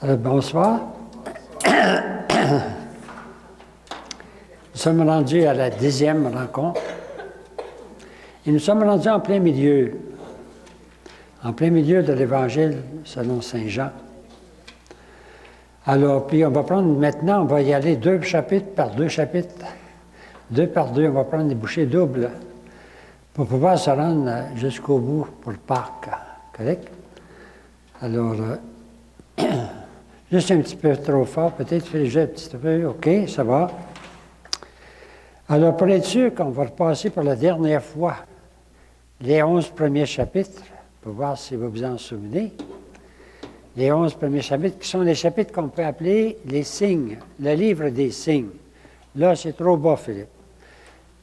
Bonsoir. Nous sommes rendus à la 10e rencontre. Et nous sommes rendus en plein milieu de l'Évangile selon Saint Jean. Alors, puis on va prendre maintenant, on va y aller 2 chapitres par 2 chapitres. 2 par 2, on va prendre des bouchées doubles pour pouvoir se rendre jusqu'au bout pour Pâques. Correct? Alors, juste un petit peu trop fort, peut-être fais-le un petit peu. OK, ça va. Alors, pour être sûr qu'on va repasser pour la dernière fois les 11 premiers chapitres, pour voir si vous vous en souvenez. Les 11 premiers chapitres, qui sont les chapitres qu'on peut appeler les signes, le livre des signes. Là, c'est trop bas, Philippe.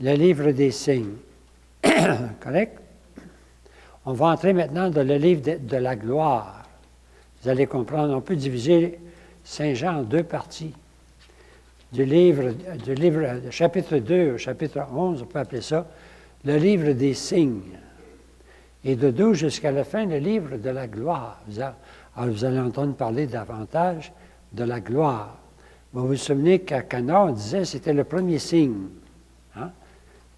Le livre des signes. Correct? On va entrer maintenant dans le livre de la gloire. Vous allez comprendre, on peut diviser Saint Jean en 2 parties. Du livre chapitre 2 au chapitre 11, on peut appeler ça le livre des signes. Et de 12 jusqu'à la fin, le livre de la gloire. Alors, vous allez entendre parler davantage de la gloire. Vous vous souvenez qu'à Cana, on disait que c'était le premier signe. Hein?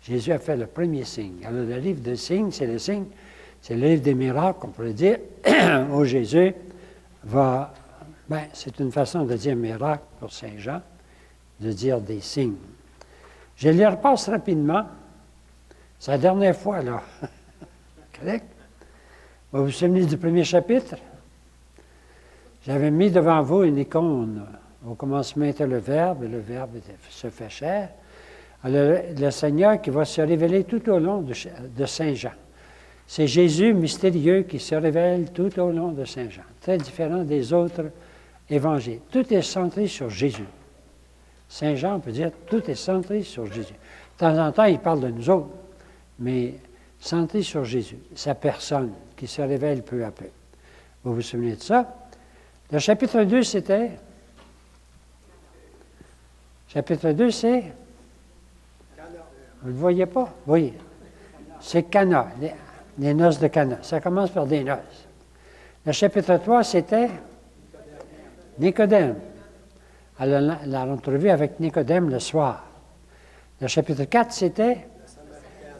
Jésus a fait le premier signe. Alors, le livre des signes, c'est le signe, c'est le livre des miracles, on pourrait dire, où Jésus va... c'est une façon de dire miracle pour Saint Jean, de dire des signes. Je les repasse rapidement. C'est la dernière fois, là. Correct? Vous vous souvenez du premier chapitre? J'avais mis devant vous une icône. Au commencement était le Verbe, et le Verbe se fait chair. Alors, le Seigneur qui va se révéler tout au long de Saint Jean. C'est Jésus mystérieux qui se révèle tout au long de Saint Jean. Très différent des autres évangiles. Tout est centré sur Jésus. Saint Jean, on peut dire, tout est centré sur Jésus. De temps en temps, il parle de nous autres, mais centré sur Jésus, sa personne qui se révèle peu à peu. Vous vous souvenez de ça? Le chapitre 2, c'était... Chapitre 2, c'est... Vous ne le voyez pas? Oui. C'est Cana, les noces de Cana. Ça commence par des noces. Le chapitre 3, c'était Nicodème. Alors, la entrevue avec Nicodème le soir. Le chapitre 4, c'était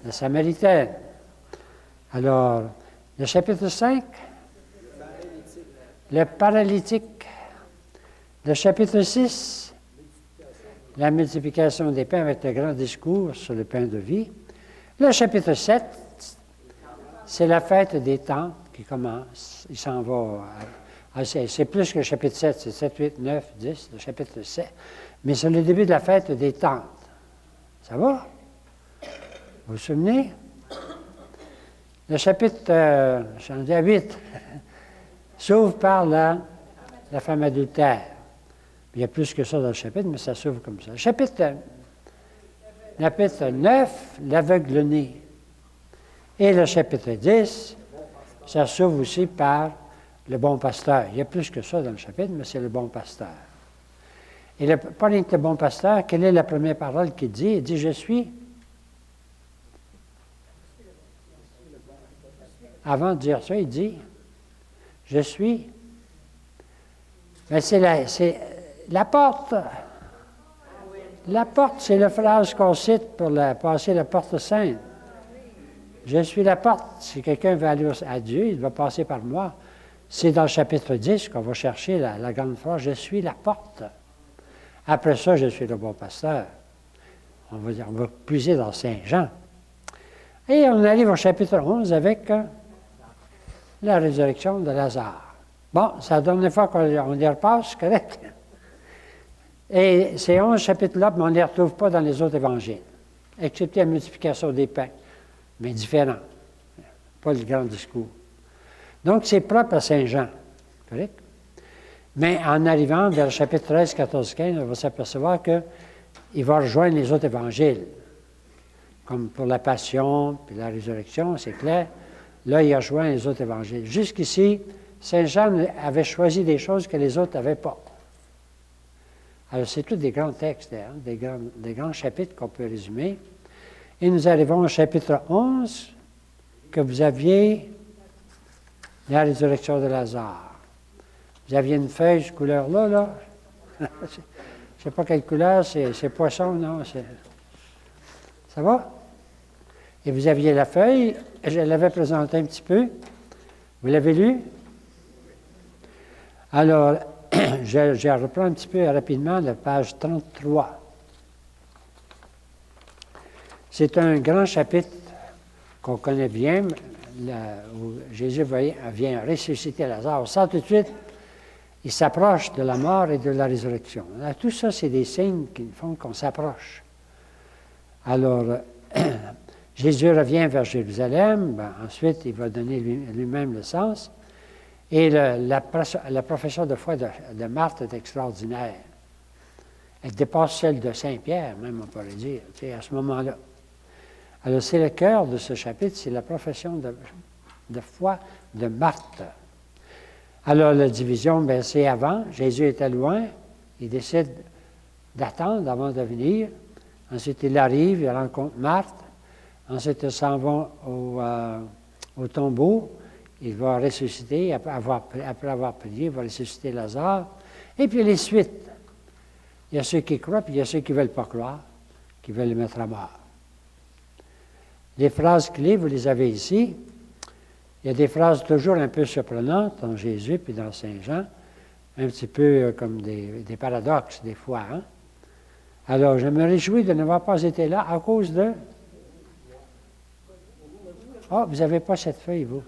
la Samaritaine. Alors, le chapitre 5, le paralytique. Le chapitre 6, la multiplication des pains avec le grand discours sur le pain de vie. Le chapitre 7, c'est la fête des tentes qui commence. Il s'en va... c'est plus que le chapitre 7, c'est 7, 8, 9, 10, le chapitre 7. Mais c'est le début de la fête des tentes. Ça va? Vous vous souvenez? Le chapitre, j'en dis à 8, s'ouvre par la femme adultère. Il y a plus que ça dans le chapitre, mais ça s'ouvre comme ça. Le chapitre 9, l'aveugle-né. Et le chapitre 10, ça s'ouvre aussi par le bon pasteur. Il y a plus que ça dans le chapitre, mais c'est le bon pasteur. Et pas rien que le bon pasteur, quelle est la première parole qu'il dit? Il dit, je suis. Avant de dire ça, il dit, je suis. Mais c'est la porte. La porte, c'est la phrase qu'on cite pour passer la porte sainte. Je suis la porte. Si quelqu'un veut aller à Dieu, il va passer par moi. C'est dans le chapitre 10 qu'on va chercher la grande phrase, je suis la porte. Après ça, je suis le bon pasteur. On va puiser dans Saint Jean. Et on arrive au chapitre 11 avec la résurrection de Lazare. Bon, c'est la dernière fois qu'on les repasse, correct? Et ces 11 chapitres-là, on ne les retrouve pas dans les autres évangiles, excepté la multiplication des pains, mais différent. Pas le grand discours. Donc, c'est propre à Saint Jean, correct? Mais en arrivant vers le chapitre 13, 14, 15, on va s'apercevoir qu'il va rejoindre les autres évangiles. Comme pour la passion, puis la résurrection, c'est clair. Là, il a rejoint les autres évangiles. Jusqu'ici, Saint Jean avait choisi des choses que les autres n'avaient pas. Alors, c'est tous des grands textes, hein, des grands chapitres qu'on peut résumer. Et nous arrivons au chapitre 11, que vous aviez la résurrection de Lazare. Vous aviez une feuille de couleur-là, là? Je ne sais pas quelle couleur, c'est poisson, non? Ça va? Et vous aviez la feuille, je l'avais présentée un petit peu. Vous l'avez lu? Alors, je reprends un petit peu rapidement la page 33. C'est un grand chapitre qu'on connaît bien, où Jésus vient ressusciter Lazare. On sent tout de suite, il s'approche de la mort et de la résurrection. Alors, tout ça, c'est des signes qui font qu'on s'approche. Alors, Jésus revient vers Jérusalem, ensuite il va donner lui-même le sens, et la profession de foi de Marthe est extraordinaire. Elle dépasse celle de Saint-Pierre, même on pourrait dire, à ce moment-là. Alors c'est le cœur de ce chapitre, c'est la profession de foi de Marthe. Alors la division, c'est avant, Jésus était loin, il décide d'attendre avant de venir, ensuite il arrive, il rencontre Marthe. Ensuite, ils s'en vont au tombeau. Il va ressusciter, après avoir prié, il va ressusciter Lazare. Et puis les suites. Il y a ceux qui croient, puis il y a ceux qui ne veulent pas croire, qui veulent le mettre à mort. Les phrases clés, vous les avez ici. Il y a des phrases toujours un peu surprenantes dans Jésus puis dans Saint Jean, un petit peu comme des paradoxes des fois. Hein? Alors, je me réjouis de n'avoir pas été là à cause de... Ah, vous n'avez pas cette feuille, vous.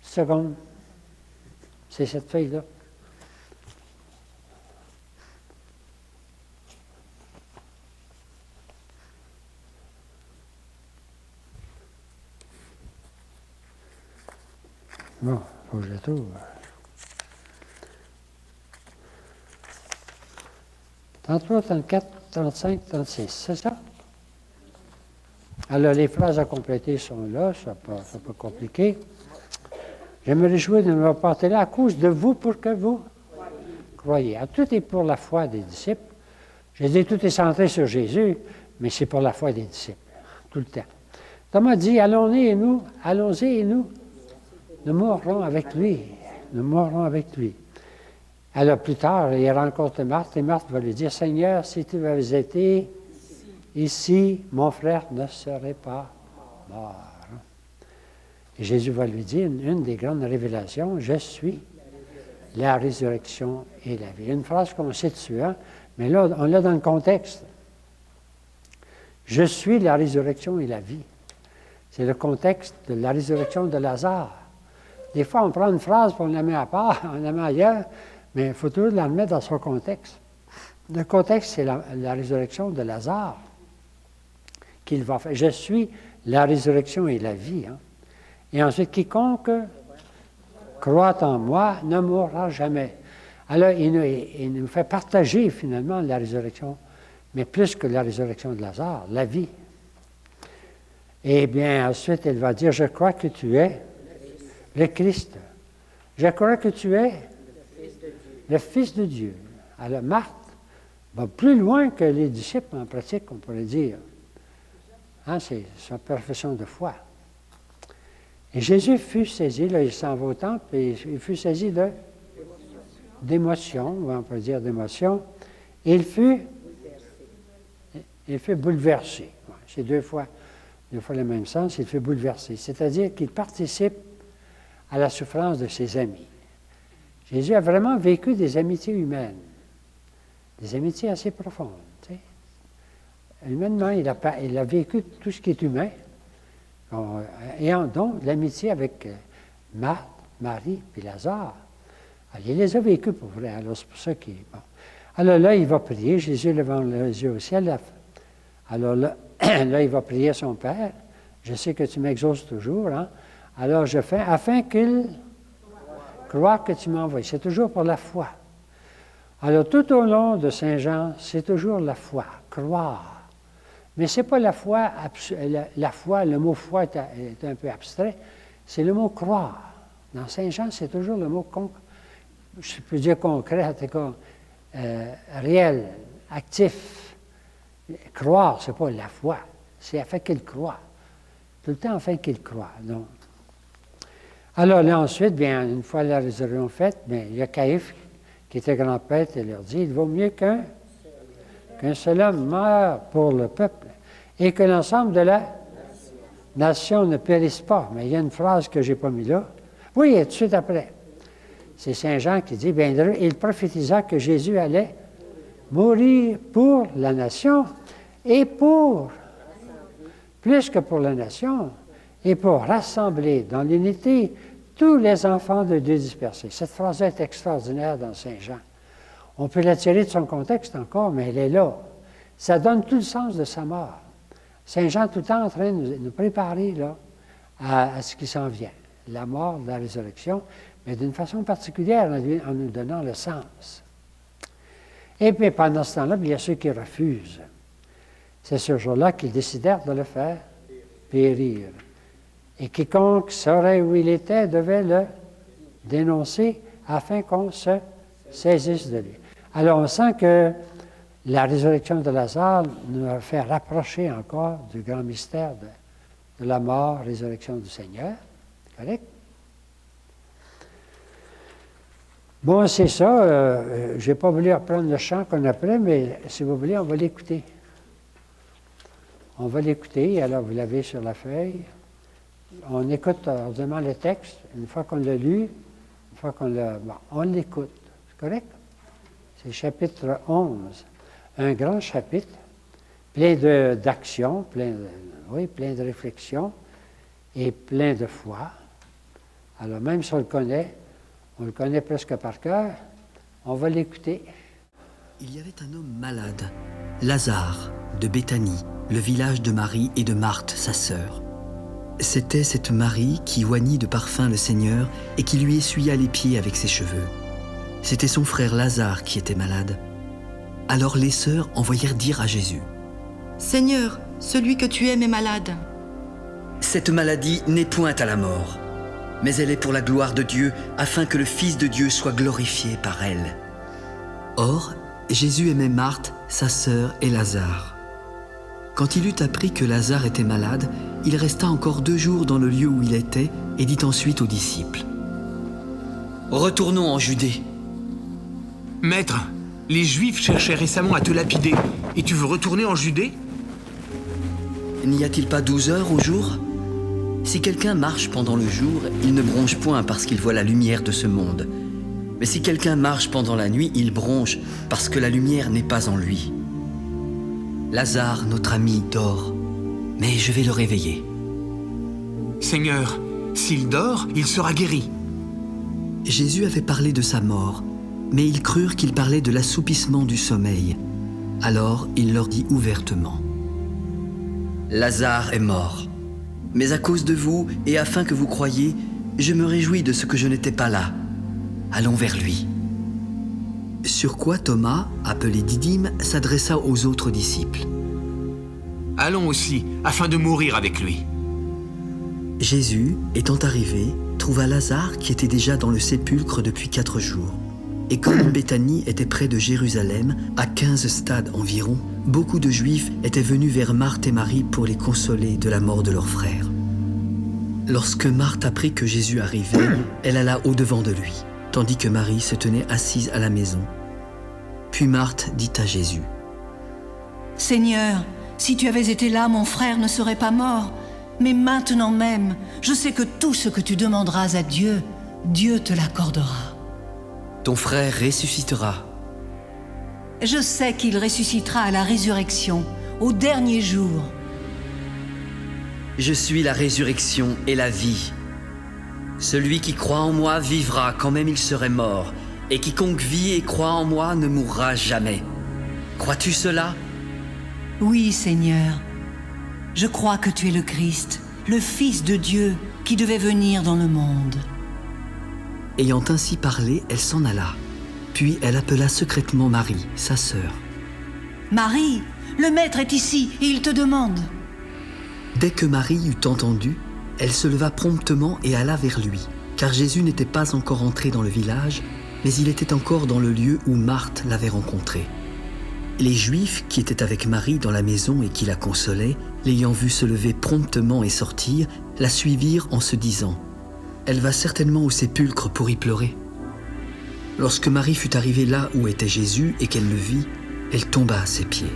Seconde. C'est cette feuille-là. Bon, il faut que je la trouve. 33, 34, 35, 36, c'est ça? Alors, les phrases à compléter sont là, c'est pas compliqué. Je me réjouis de me porter là à cause de vous pour que vous croyez. Alors, tout est pour la foi des disciples. Je dis tout est centré sur Jésus, mais c'est pour la foi des disciples, tout le temps. Thomas dit, allons-y et nous, nous mourrons avec lui. Nous mourrons avec lui. Alors, plus tard, il rencontre Marthe, et Marthe va lui dire, Seigneur, si tu avais été ici, mon frère ne serait pas mort. Et Jésus va lui dire une des grandes révélations, je suis la résurrection et la vie. Une phrase qu'on sait dessus, hein? Mais là, on l'a dans le contexte. Je suis la résurrection et la vie. C'est le contexte de la résurrection de Lazare. Des fois, on prend une phrase, puis on la met à part, on la met ailleurs, mais il faut toujours la remettre dans son contexte. Le contexte, c'est la résurrection de Lazare qu'il va faire. Je suis la résurrection et la vie. Hein? Et ensuite, quiconque croit en moi ne mourra jamais. Alors, il nous fait partager finalement la résurrection, mais plus que la résurrection de Lazare, la vie. Et bien, ensuite, il va dire, je crois que tu es le Christ. Je crois que tu es le Fils de Dieu. Alors, Marthe va plus loin que les disciples en pratique, on pourrait dire. Hein, c'est sa profession de foi. Et Jésus fut saisi, là, il s'en va au temple, et il fut saisi d'émotion, on peut dire d'émotion. Et il fut bouleversé. C'est deux fois le même sens, il fut bouleversé. C'est-à-dire qu'il participe à la souffrance de ses amis. Jésus a vraiment vécu des amitiés humaines, des amitiés assez profondes. Tu sais. Humainement, il a vécu tout ce qui est humain, ayant donc l'amitié avec Marthe, Marie et Lazare. Alors, il les a vécus pour vrai, alors c'est pour ça qu'il est bon. Alors là, il va prier, Jésus levant les yeux au ciel. Alors là, il va prier son Père. Je sais que tu m'exauces toujours, hein? Alors je fais, afin qu'il croit que tu m'envoies. C'est toujours pour la foi. Alors tout au long de Saint Jean, c'est toujours la foi, croire. Mais ce n'est pas la foi, le mot foi est un peu abstrait, c'est le mot croire. Dans Saint Jean, c'est toujours le mot, je peux dire concret, en tout cas, réel, actif. Croire, ce n'est pas la foi, c'est afin qu'il croit. Tout le temps afin qu'il croit. Donc. Alors là, ensuite, bien, une fois la résurrection faite, bien, il y a Caïphe qui était grand-prêtre et leur dit, il vaut mieux qu'un seul homme meure pour le peuple et que l'ensemble de la nation ne périsse pas. Mais il y a une phrase que je n'ai pas mis là. Oui, tout de suite après. C'est Saint Jean qui dit, bien, il prophétisa que Jésus allait mourir pour la nation et plus que pour la nation, et pour rassembler dans l'unité tous les enfants de Dieu dispersés. Cette phrase est extraordinaire dans Saint Jean. On peut la tirer de son contexte encore, mais elle est là. Ça donne tout le sens de sa mort. Saint Jean tout le temps en train de nous préparer là, à ce qui s'en vient. La mort, la résurrection, mais d'une façon particulière en nous donnant le sens. Et puis pendant ce temps-là, il y a ceux qui refusent. C'est ce jour-là qu'ils décidèrent de le faire périr. Et quiconque saurait où il était devait le dénoncer afin qu'on se saisisse de lui. Alors on sent que la résurrection de Lazare nous a fait rapprocher encore du grand mystère de la mort, résurrection du Seigneur. Correct? Bon, c'est ça. Je n'ai pas voulu reprendre le chant qu'on appelait, mais si vous voulez, on va l'écouter. On va l'écouter, alors vous l'avez sur la feuille. On écoute ordinairement le texte, une fois qu'on l'a lu, une fois qu'on l'a... Bon, on l'écoute, c'est correct? C'est chapitre 11, un grand chapitre, plein d'actions, plein de réflexions et plein de foi. Alors même si on le connaît presque par cœur, on va l'écouter. Il y avait un homme malade, Lazare, de Béthanie, le village de Marie et de Marthe, sa sœur. C'était cette Marie qui oignit de parfum le Seigneur et qui lui essuya les pieds avec ses cheveux. C'était son frère Lazare qui était malade. Alors les sœurs envoyèrent dire à Jésus, « Seigneur, celui que tu aimes est malade. » Cette maladie n'est point à la mort, mais elle est pour la gloire de Dieu, afin que le Fils de Dieu soit glorifié par elle. Or, Jésus aimait Marthe, sa sœur et Lazare. Quand il eut appris que Lazare était malade, il resta encore 2 jours dans le lieu où il était et dit ensuite aux disciples, « Retournons en Judée. » « Maître, les Juifs cherchaient récemment à te lapider, et tu veux retourner en Judée ?» N'y a-t-il pas 12 heures au jour ? Si quelqu'un marche pendant le jour, il ne bronche point parce qu'il voit la lumière de ce monde. Mais si quelqu'un marche pendant la nuit, il bronche parce que la lumière n'est pas en lui. Lazare, notre ami, dort, mais je vais le réveiller. « Seigneur, s'il dort, il sera guéri. » Jésus avait parlé de sa mort, mais ils crurent qu'il parlait de l'assoupissement du sommeil. Alors il leur dit ouvertement, « Lazare est mort. Mais à cause de vous, et afin que vous croyiez, je me réjouis de ce que je n'étais pas là. Allons vers lui. » Sur quoi Thomas, appelé Didyme, s'adressa aux autres disciples. « Allons aussi, afin de mourir avec lui. » Jésus, étant arrivé, trouva Lazare qui était déjà dans le sépulcre depuis 4 jours. Et comme Béthanie était près de Jérusalem, à 15 stades environ, beaucoup de Juifs étaient venus vers Marthe et Marie pour les consoler de la mort de leur frère. Lorsque Marthe apprit que Jésus arrivait, elle alla au-devant de lui, tandis que Marie se tenait assise à la maison. Puis Marthe dit à Jésus, « Seigneur, si tu avais été là, mon frère ne serait pas mort. Mais maintenant même, je sais que tout ce que tu demanderas à Dieu, Dieu te l'accordera. » Ton frère ressuscitera. Je sais qu'il ressuscitera à la résurrection, au dernier jour. Je suis la résurrection et la vie. Celui qui croit en moi vivra quand même il serait mort, et quiconque vit et croit en moi ne mourra jamais. Crois-tu cela ? Oui, Seigneur. Je crois que tu es le Christ, le Fils de Dieu qui devait venir dans le monde. Ayant ainsi parlé, elle s'en alla. Puis elle appela secrètement Marie, sa sœur. « Marie, le Maître est ici et il te demande. » Dès que Marie eut entendu, elle se leva promptement et alla vers lui, car Jésus n'était pas encore entré dans le village, mais il était encore dans le lieu où Marthe l'avait rencontré. Les Juifs qui étaient avec Marie dans la maison et qui la consolaient, l'ayant vue se lever promptement et sortir, la suivirent en se disant elle va certainement au sépulcre pour y pleurer. Lorsque Marie fut arrivée là où était Jésus et qu'elle le vit, elle tomba à ses pieds.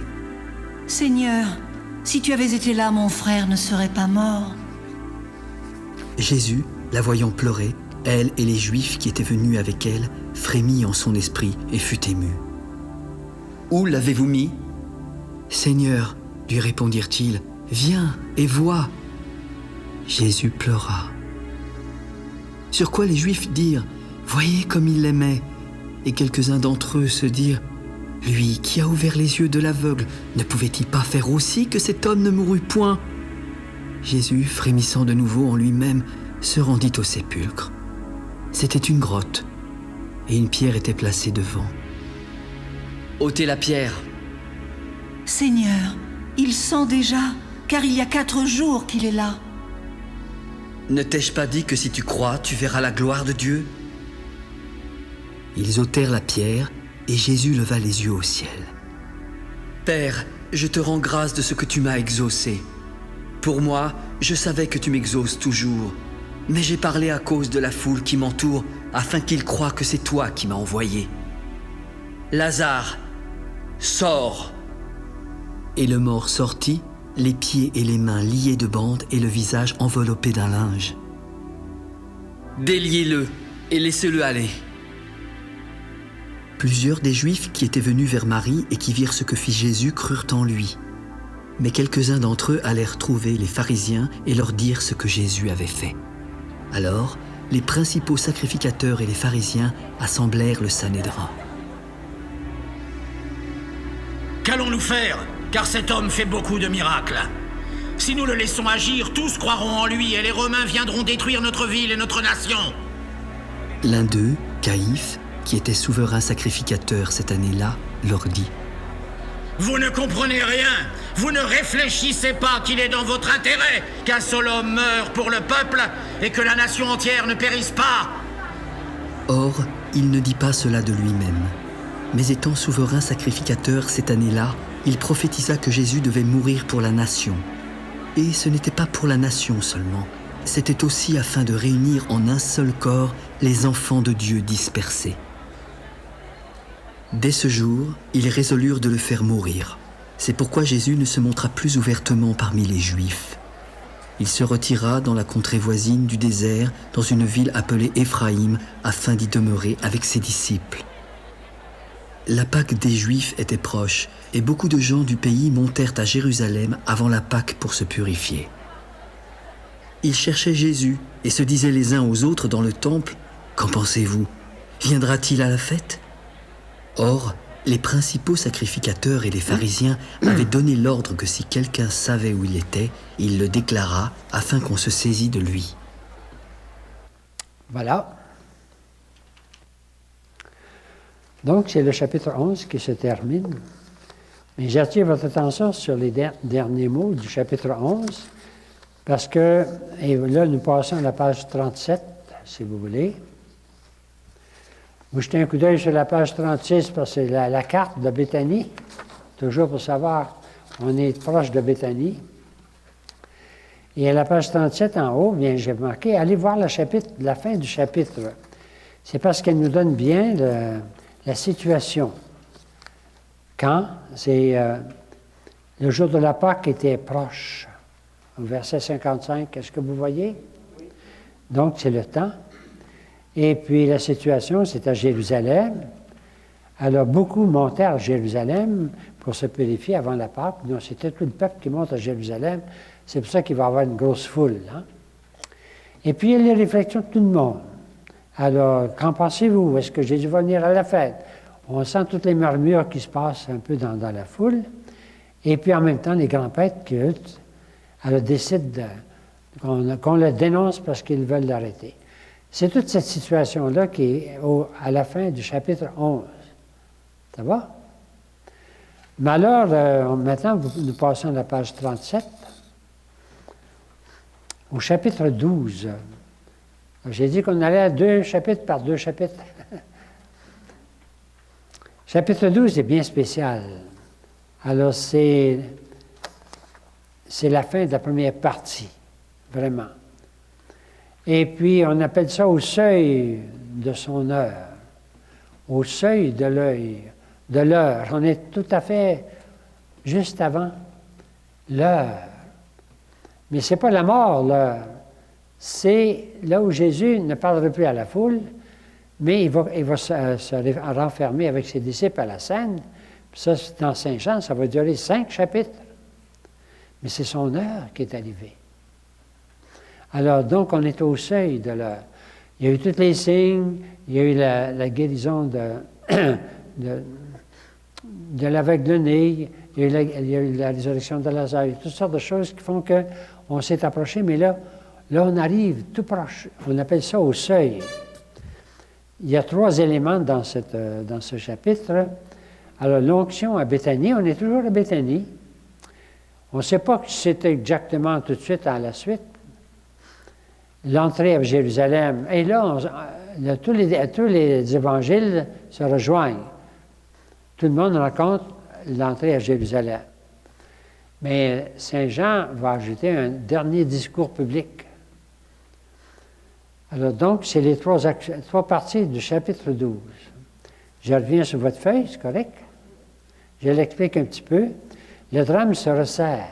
Seigneur, si tu avais été là, mon frère ne serait pas mort. Jésus, la voyant pleurer, elle et les Juifs qui étaient venus avec elle, frémit en son esprit et fut ému. « Où l'avez-vous mis ?»« Seigneur, lui répondirent-ils, viens et vois. » Jésus pleura. Sur quoi les Juifs dirent, voyez comme il l'aimait. Et quelques-uns d'entre eux se dirent, lui qui a ouvert les yeux de l'aveugle, ne pouvait-il pas faire aussi que cet homme ne mourût point? Jésus, frémissant de nouveau en lui-même, se rendit au sépulcre. C'était une grotte, et une pierre était placée devant. Ôtez la pierre. Seigneur, il sent déjà, car il y a 4 jours qu'il est là. Ne t'ai-je pas dit que si tu crois, tu verras la gloire de Dieu? Ils ôtèrent la pierre, et Jésus leva les yeux au ciel. Père, je te rends grâce de ce que tu m'as exaucé. Pour moi, je savais que tu m'exauces toujours, mais j'ai parlé à cause de la foule qui m'entoure, afin qu'ils croient que c'est toi qui m'as envoyé. Lazare, sors! Et le mort sortit, les pieds et les mains liés de bandes et le visage enveloppé d'un linge. Déliez-le et laissez-le aller. Plusieurs des Juifs qui étaient venus vers Marie et qui virent ce que fit Jésus crurent en lui. Mais quelques-uns d'entre eux allèrent trouver les pharisiens et leur dire ce que Jésus avait fait. Alors, les principaux sacrificateurs et les pharisiens assemblèrent le Sanhédrin. Qu'allons-nous faire? Car cet homme fait beaucoup de miracles. Si nous le laissons agir, tous croiront en lui et les Romains viendront détruire notre ville et notre nation. L'un d'eux, Caïphe, qui était souverain sacrificateur cette année-là, leur dit « Vous ne comprenez rien. Vous ne réfléchissez pas qu'il est dans votre intérêt qu'un seul homme meure pour le peuple et que la nation entière ne périsse pas. » Or, il ne dit pas cela de lui-même. Mais étant souverain sacrificateur cette année-là, il prophétisa que Jésus devait mourir pour la nation. Et ce n'était pas pour la nation seulement, c'était aussi afin de réunir en un seul corps les enfants de Dieu dispersés. Dès ce jour, ils résolurent de le faire mourir. C'est pourquoi Jésus ne se montra plus ouvertement parmi les Juifs. Il se retira dans la contrée voisine du désert, dans une ville appelée Éphraïm, afin d'y demeurer avec ses disciples. La Pâque des Juifs était proche, et beaucoup de gens du pays montèrent à Jérusalem avant la Pâque pour se purifier. Ils cherchaient Jésus et se disaient les uns aux autres dans le temple, « Qu'en pensez-vous? Viendra-t-il à la fête ?» Or, les principaux sacrificateurs et les pharisiens avaient donné l'ordre que si quelqu'un savait où il était, il le déclara afin qu'on se saisît de lui. Voilà. Donc, c'est le chapitre 11 qui se termine. Mais j'attire votre attention sur les derniers mots du chapitre 11, parce que, et là, nous passons à la page 37, si vous voulez. Vous jetez un coup d'œil sur la page 36, parce que c'est la carte de Béthanie, toujours pour savoir, on est proche de Béthanie. Et à la page 37 en haut, bien, j'ai marqué, allez voir la fin du chapitre. C'est parce qu'elle nous donne bien la situation. Quand c'est le jour de la Pâque était proche, au verset 55, est-ce que vous voyez? Donc, c'est le temps. Et puis, la situation, c'est à Jérusalem. Alors, beaucoup montaient à Jérusalem pour se purifier avant la Pâque. Donc, c'était tout le peuple qui monte à Jérusalem. C'est pour ça qu'il va y avoir une grosse foule. Hein? Et puis, il y a les réflexions de tout le monde. Alors, qu'en pensez-vous? Est-ce que Jésus va venir à la fête? On sent toutes les murmures qui se passent un peu dans la foule. Et puis, en même temps, les grands prêtres qui, eux, alors, décident qu'on le dénonce parce qu'ils veulent l'arrêter. C'est toute cette situation-là qui est à la fin du chapitre 11. Ça va? Mais alors, maintenant, nous passons à la page 37. Au chapitre 12. J'ai dit qu'on allait à 2 chapitres par 2 chapitres. Chapitre 12 est bien spécial. Alors, c'est la fin de la première partie, vraiment. Et puis, on appelle ça au seuil de son heure, au seuil de l'heure. On est tout à fait juste avant l'heure. Mais ce n'est pas la mort, l'heure. C'est là où Jésus ne parlera plus à la foule, mais il va se renfermer avec ses disciples à la scène. Puis ça, dans Saint Jean, ça va durer 5 chapitres. Mais c'est son heure qui est arrivée. Alors, donc, on est au seuil de l'heure. Il y a eu tous les signes, il y a eu la guérison de l'aveugle-né, il y a eu la résurrection de Lazare, il y a toutes sortes de choses qui font qu'on s'est approché, mais là, on arrive tout proche. On appelle ça au seuil. Il y a 3 éléments dans ce chapitre. Alors, l'onction à Béthanie, on est toujours à Béthanie. On ne sait pas si c'était exactement tout de suite à la suite. L'entrée à Jérusalem. Et là, tous les évangiles se rejoignent. Tout le monde raconte l'entrée à Jérusalem. Mais Saint Jean va ajouter un dernier discours public. Alors donc, c'est les 3 parties du chapitre 12. Je reviens sur votre feuille, c'est correct? Je l'explique un petit peu. Le drame se resserre.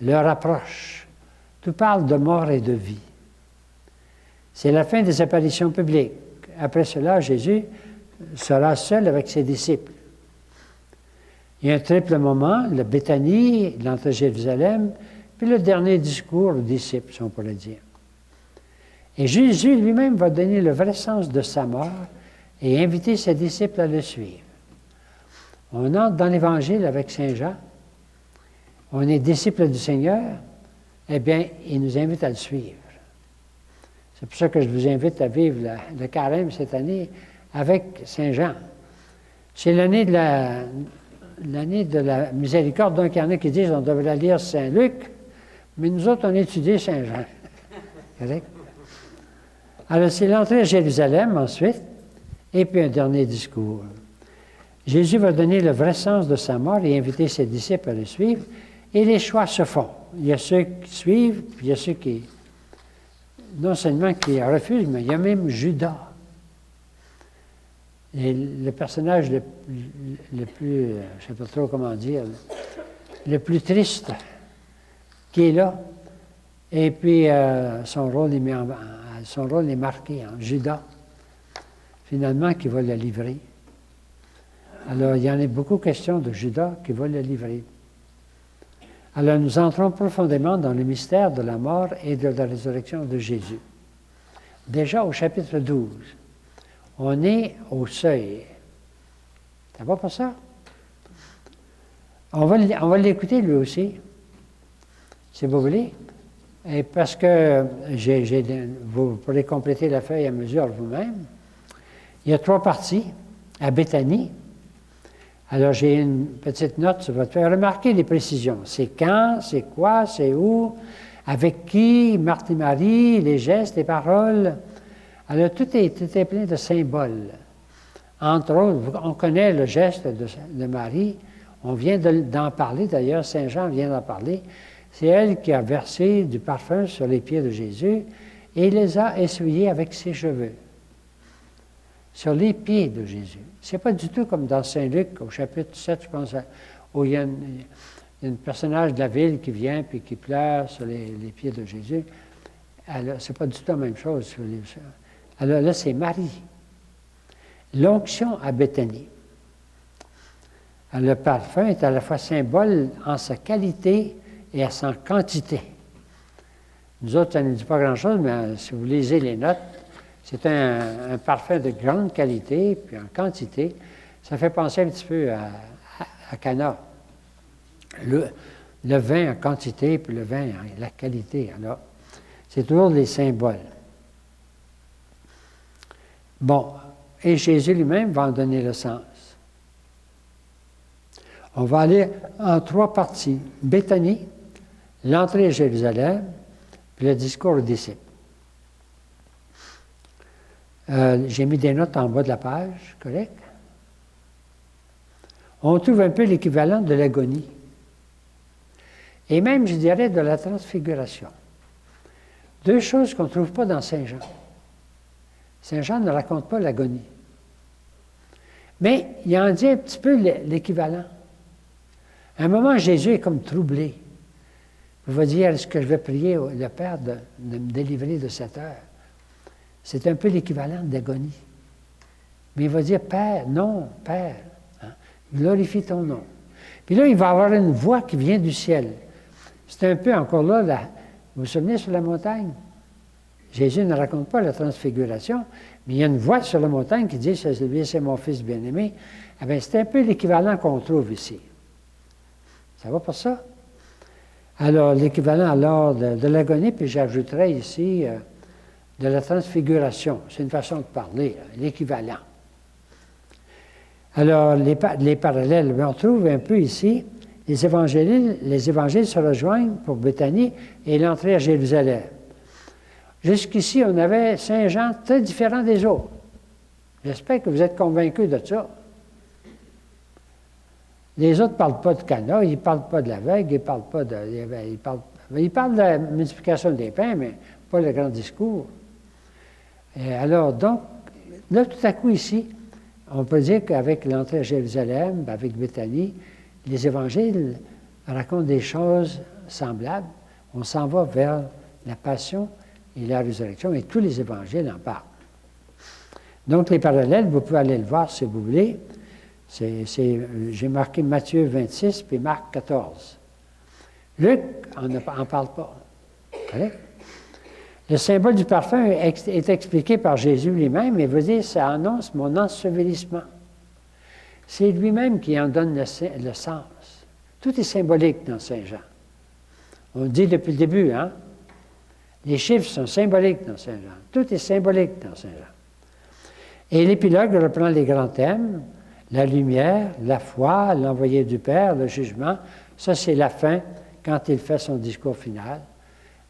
L'heure approche. Tout parle de mort et de vie. C'est la fin des apparitions publiques. Après cela, Jésus sera seul avec ses disciples. Il y a un triple moment, le Béthanie, l'entrée à Jérusalem, puis le dernier discours aux disciples, si on pourrait dire. Et Jésus lui-même va donner le vrai sens de sa mort et inviter ses disciples à le suivre. On entre dans l'Évangile avec Saint Jean. On est disciples du Seigneur. Eh bien, il nous invite à le suivre. C'est pour ça que je vous invite à vivre le carême cette année avec Saint Jean. C'est l'année de la miséricorde, donc il y en a qui disent qu'on devrait lire Saint Luc, mais nous autres, on étudie Saint Jean. Correct? Alors, c'est l'entrée à Jérusalem ensuite, et puis un dernier discours. Jésus va donner le vrai sens de sa mort et inviter ses disciples à le suivre, et les choix se font. Il y a ceux qui suivent, puis il y a ceux qui, non seulement qui refusent, mais il y a même Judas. Et le personnage le plus, je ne sais pas trop comment dire, le plus triste qui est là. Et puis, son rôle est marqué en Judas, finalement, qui va le livrer. Alors, il y en a beaucoup question de Judas qui va le livrer. Alors, nous entrons profondément dans le mystère de la mort et de la résurrection de Jésus. Déjà au chapitre 12, on est au seuil. Ça va pour ça? On va l'écouter lui aussi, si vous voulez. Et parce que vous pourrez compléter la feuille à mesure vous-même. Il y a 3 parties à Béthanie. Alors, j'ai une petite note sur votre feuille. Remarquez les précisions. C'est quand, c'est quoi, c'est où, avec qui, Marthe et Marie, les gestes, les paroles. Alors, tout est plein de symboles. Entre autres, on connaît le geste de Marie. On vient d'en parler, d'ailleurs, Saint Jean vient d'en parler. C'est elle qui a versé du parfum sur les pieds de Jésus et les a essuyés avec ses cheveux. Sur les pieds de Jésus. Ce n'est pas du tout comme dans Saint Luc, au chapitre 7, je pense, où il y a un personnage de la ville qui vient puis qui pleure sur les pieds de Jésus. Alors, ce n'est pas du tout la même chose. Alors là, c'est Marie. L'onction à Béthanie. Alors, le parfum est à la fois symbole en sa qualité et à sa quantité. Nous autres, ça ne nous dit pas grand-chose, mais si vous lisez les notes, c'est un parfum de grande qualité, puis en quantité. Ça fait penser un petit peu à Cana. Le vin en quantité, puis le vin en la qualité. Alors, c'est toujours des symboles. Bon, et Jésus lui-même va en donner le sens. On va aller en 3 parties. Béthanie, l'entrée à Jérusalem, puis le discours aux disciples. J'ai mis des notes en bas de la page, correct? On trouve un peu l'équivalent de l'agonie. Et même, je dirais, de la transfiguration. Deux choses qu'on ne trouve pas dans Saint Jean. Saint Jean ne raconte pas l'agonie. Mais il en dit un petit peu l'équivalent. À un moment, Jésus est comme troublé. Il va dire, est-ce que je vais prier le Père de me délivrer de cette heure? C'est un peu l'équivalent d'agonie. Mais il va dire, Père, non, Père, hein, glorifie ton nom. Puis là, il va avoir une voix qui vient du ciel. C'est un peu encore là, vous vous souvenez sur la montagne? Jésus ne raconte pas la transfiguration, mais il y a une voix sur la montagne qui dit, c'est mon fils bien-aimé. Eh bien, c'est un peu l'équivalent qu'on trouve ici. Ça va pour ça? Alors, l'équivalent alors de l'agonie, puis j'ajouterais ici de la transfiguration. C'est une façon de parler, l'équivalent. Alors, les parallèles, on trouve un peu ici, les évangiles se rejoignent pour Béthanie et l'entrée à Jérusalem. Jusqu'ici, on avait Saint Jean très différent des autres. J'espère que vous êtes convaincus de ça. Les autres ne parlent pas de Cana, ils ne parlent pas de l'aveugle, ils parlent pas de. Ils parlent de la multiplication des pains, mais pas le grand discours. Et alors, donc, là, tout à coup, ici, on peut dire qu'avec l'entrée à Jérusalem, avec Béthanie, les évangiles racontent des choses semblables. On s'en va vers la passion et la résurrection, et tous les évangiles en parlent. Donc, les parallèles, vous pouvez aller le voir si vous voulez. J'ai marqué Matthieu 26 puis Marc 14. Luc n'en parle pas. Correct? Le symbole du parfum est expliqué par Jésus lui-même et veut dire ça annonce mon ensevelissement. C'est lui-même qui en donne le sens. Tout est symbolique dans Saint Jean. On le dit depuis le début, hein? Les chiffres sont symboliques dans Saint Jean. Tout est symbolique dans Saint Jean. Et l'épilogue reprend les grands thèmes. La lumière, la foi, l'envoyé du Père, le jugement, ça c'est la fin quand il fait son discours final.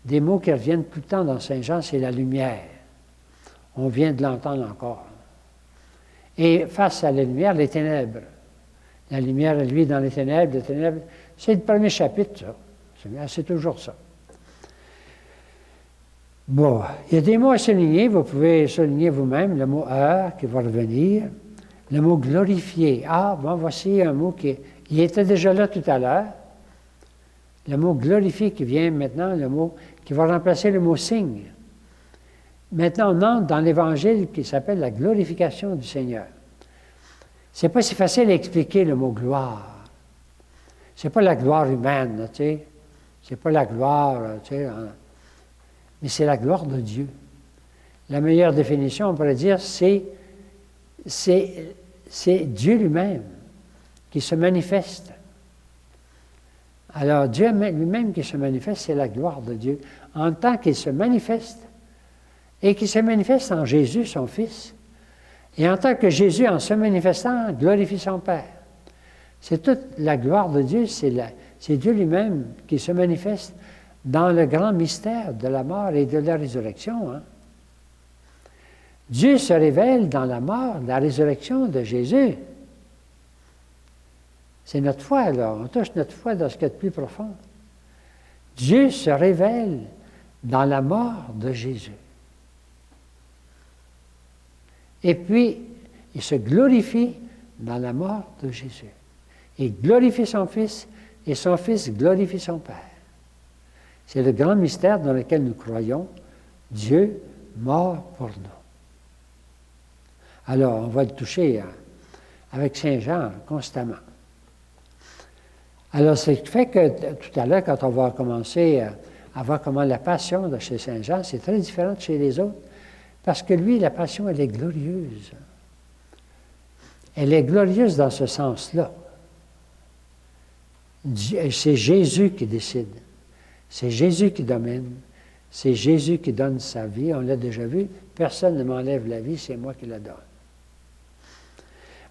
Des mots qui reviennent tout le temps dans Saint Jean, c'est la lumière. On vient de l'entendre encore. Et face à la lumière, les ténèbres. La lumière, elle vit dans les ténèbres, c'est le premier chapitre, ça. C'est toujours ça. Bon, il y a des mots à souligner, vous pouvez souligner vous-même le mot « heure » qui va revenir. Le mot « glorifier ». Ah, bon, voici un mot il était déjà là tout à l'heure. Le mot « glorifier » qui vient maintenant, le mot qui va remplacer le mot « signe ». Maintenant, on entre dans l'Évangile qui s'appelle la glorification du Seigneur. C'est pas si facile à expliquer le mot « gloire ». C'est pas la gloire humaine, tu sais. C'est pas la gloire, tu sais, mais c'est la gloire de Dieu. La meilleure définition, on pourrait dire, c'est Dieu lui-même qui se manifeste. Alors, Dieu lui-même qui se manifeste, c'est la gloire de Dieu. En tant qu'il se manifeste, et qu'il se manifeste en Jésus, son Fils, et en tant que Jésus, en se manifestant, glorifie son Père. C'est toute la gloire de Dieu, c'est Dieu lui-même qui se manifeste dans le grand mystère de la mort et de la résurrection. Hein? Dieu se révèle dans la mort, la résurrection de Jésus. C'est notre foi, là. On touche notre foi dans ce qu'il y a de plus profond. Dieu se révèle dans la mort de Jésus. Et puis, il se glorifie dans la mort de Jésus. Il glorifie son Fils, et son Fils glorifie son Père. C'est le grand mystère dans lequel nous croyons, Dieu mort pour nous. Alors, on va le toucher avec Saint Jean constamment. Alors, ce qui fait que tout à l'heure, quand on va commencer à voir comment la passion de chez Saint Jean, c'est très différent de chez les autres, parce que lui, la passion, elle est glorieuse. Elle est glorieuse dans ce sens-là. C'est Jésus qui décide. C'est Jésus qui domine. C'est Jésus qui donne sa vie. On l'a déjà vu. Personne ne m'enlève la vie, c'est moi qui la donne.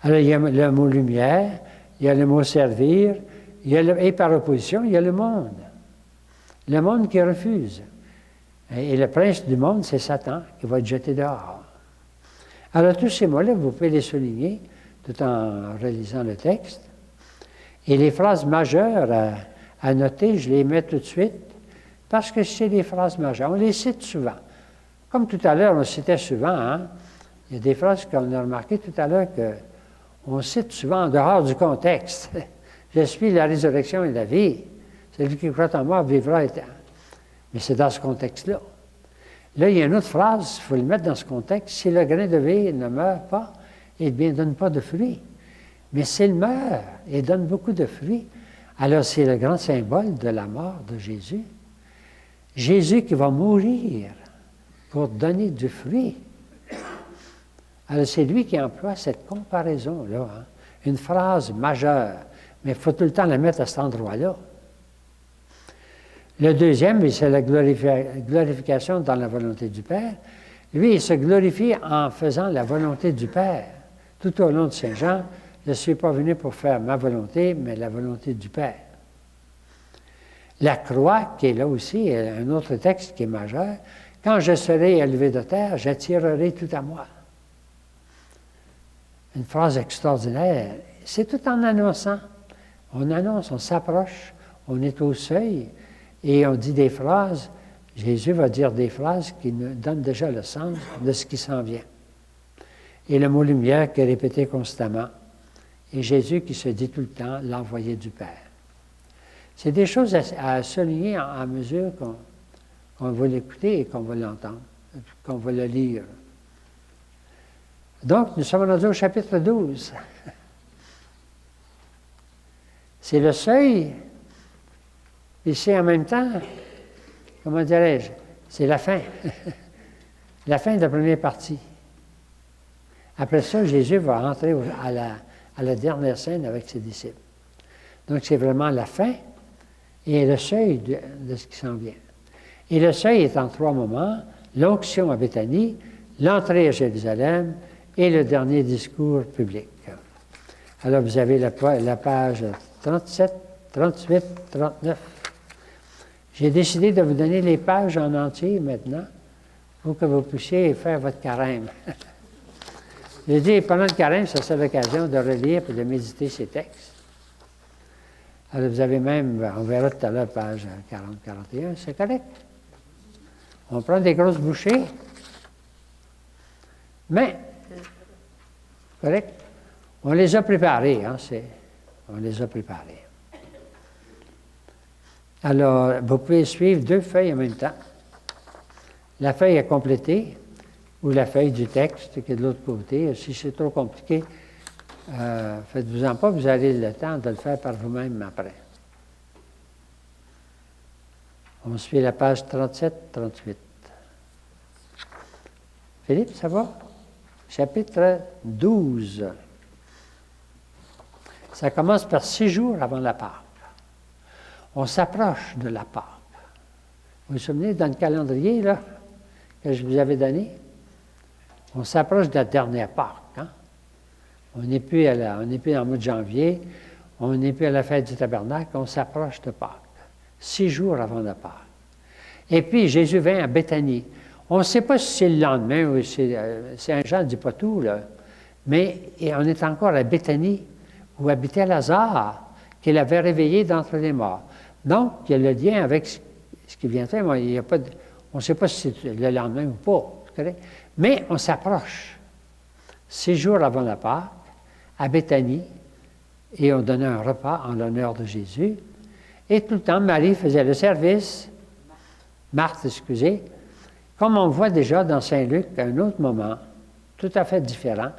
Alors, il y a le mot lumière, il y a le mot servir, et par opposition, il y a le monde. Le monde qui refuse. Et le prince du monde, c'est Satan, qui va être jeté dehors. Alors, tous ces mots-là, vous pouvez les souligner tout en relisant le texte. Et les phrases majeures à noter, je les mets tout de suite. Parce que c'est des phrases majeures. On les cite souvent. Comme tout à l'heure, on citait souvent, hein? Il y a des phrases qu'on a remarquées tout à l'heure qu'on cite souvent en dehors du contexte. Je suis la résurrection et la vie. Celui qui croit en moi vivra éternellement. Mais c'est dans ce contexte-là. Là, il y a une autre phrase, il faut le mettre dans ce contexte. Si le grain de vigne ne meurt pas, il ne donne pas de fruits. Mais s'il meurt et donne beaucoup de fruits, alors c'est le grand symbole de la mort de Jésus. Jésus qui va mourir pour donner du fruit. Alors c'est lui qui emploie cette comparaison-là, hein? Une phrase majeure, mais il faut tout le temps la mettre à cet endroit-là. Le deuxième, c'est la glorification dans la volonté du Père. Lui, il se glorifie en faisant la volonté du Père. Tout au long de Saint Jean, je ne suis pas venu pour faire ma volonté, mais la volonté du Père. La croix, qui est là aussi, est un autre texte qui est majeur. Quand je serai élevé de terre, j'attirerai tout à moi. Une phrase extraordinaire. C'est tout en annonçant. On annonce, on s'approche, on est au seuil et on dit des phrases. Jésus va dire des phrases qui nous donnent déjà le sens de ce qui s'en vient. Et le mot lumière qui est répété constamment. Et Jésus qui se dit tout le temps, l'envoyé du Père. C'est des choses à souligner à mesure qu'on va l'écouter et qu'on va l'entendre, qu'on va le lire. Donc, nous sommes rendus au chapitre 12. C'est le seuil, et c'est en même temps, comment dirais-je, c'est la fin. La fin de la première partie. Après ça, Jésus va entrer à la dernière scène avec ses disciples. Donc, c'est vraiment la fin et le seuil de ce qui s'en vient. Et le seuil est en 3 moments, l'onction à Béthanie, l'entrée à Jérusalem et le dernier discours public. Alors, vous avez la page 37, 38, 39. J'ai décidé de vous donner les pages en entier maintenant pour que vous puissiez faire votre carême. J'ai dit, pendant le carême, ça c'est l'occasion de relire et de méditer ces textes. Alors, vous avez même, on verra tout à l'heure, page 40-41, c'est correct. On prend des grosses bouchées, mais, correct, on les a préparées, hein, on les a préparées. Alors, vous pouvez suivre 2 feuilles en même temps. La feuille à compléter ou la feuille du texte qui est de l'autre côté. Si c'est trop compliqué, faites-vous-en pas, vous avez le temps de le faire par vous-même après. On suit la page 37-38. Philippe, ça va? Chapitre 12. Ça commence par 6 jours avant la Pâque. On s'approche de la Pâque. Vous vous souvenez, dans le calendrier là, que je vous avais donné, on s'approche de la dernière Pâque. Hein? On n'est plus dans le mois de janvier, on n'est plus à la fête du tabernacle, on s'approche de Pâques. 6 jours avant la Pâque. Et puis, Jésus vint à Béthanie. On ne sait pas si c'est le lendemain ou si Saint Jean ne dit pas tout, là, mais on est encore à Béthanie, où habitait Lazare, qu'il avait réveillé d'entre les morts. Donc, il y a le lien avec ce qui vient de faire. On ne sait pas si c'est le lendemain ou pas, mais on s'approche. 6 jours avant la Pâque, à Béthanie, et on donnait un repas en l'honneur de Jésus. Et tout le temps, Marie faisait le service, Marthe, excusez, comme on voit déjà dans Saint-Luc, à un autre moment, tout à fait différent,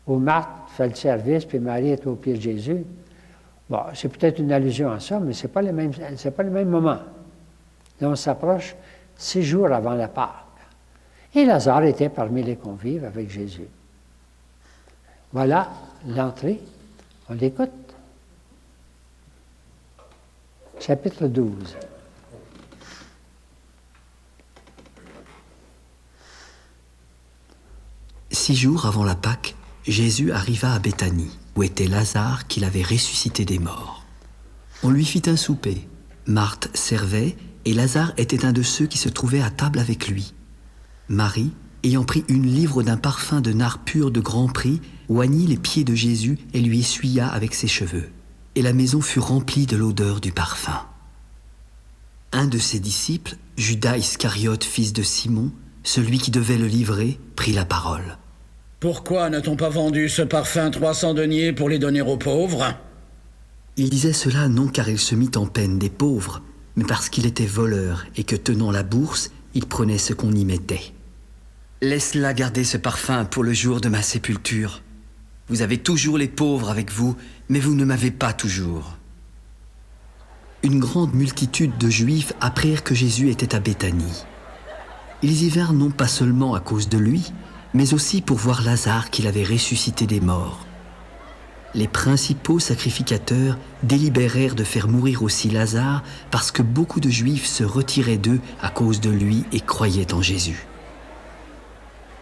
où Marthe fait le service, puis Marie est au pied de Jésus. Bon, c'est peut-être une allusion à ça, mais ce n'est pas le même moment. Là, on s'approche 6 jours avant la Pâque. Et Lazare était parmi les convives avec Jésus. Voilà l'entrée. On l'écoute. Chapitre 12. Six jours avant la Pâque, Jésus arriva à Béthanie, où était Lazare qu'il avait ressuscité des morts. On lui fit un souper. Marthe servait, et Lazare était un de ceux qui se trouvaient à table avec lui. Marie, ayant pris une livre d'un parfum de nard pur de grand prix, oignit les pieds de Jésus et lui essuya avec ses cheveux. Et la maison fut remplie de l'odeur du parfum. Un de ses disciples, Judas Iscariote, fils de Simon, celui qui devait le livrer, prit la parole. Pourquoi n'a-t-on pas vendu ce parfum 300 deniers pour les donner aux pauvres? Il disait cela non car il se mit en peine des pauvres, mais parce qu'il était voleur et que, tenant la bourse, il prenait ce qu'on y mettait. Laisse-la garder ce parfum pour le jour de ma sépulture. Vous avez toujours les pauvres avec vous, mais vous ne m'avez pas toujours. Une grande multitude de Juifs apprirent que Jésus était à Béthanie. Ils y vinrent non pas seulement à cause de lui, mais aussi pour voir Lazare qu'il avait ressuscité des morts. Les principaux sacrificateurs délibérèrent de faire mourir aussi Lazare parce que beaucoup de Juifs se retiraient d'eux à cause de lui et croyaient en Jésus.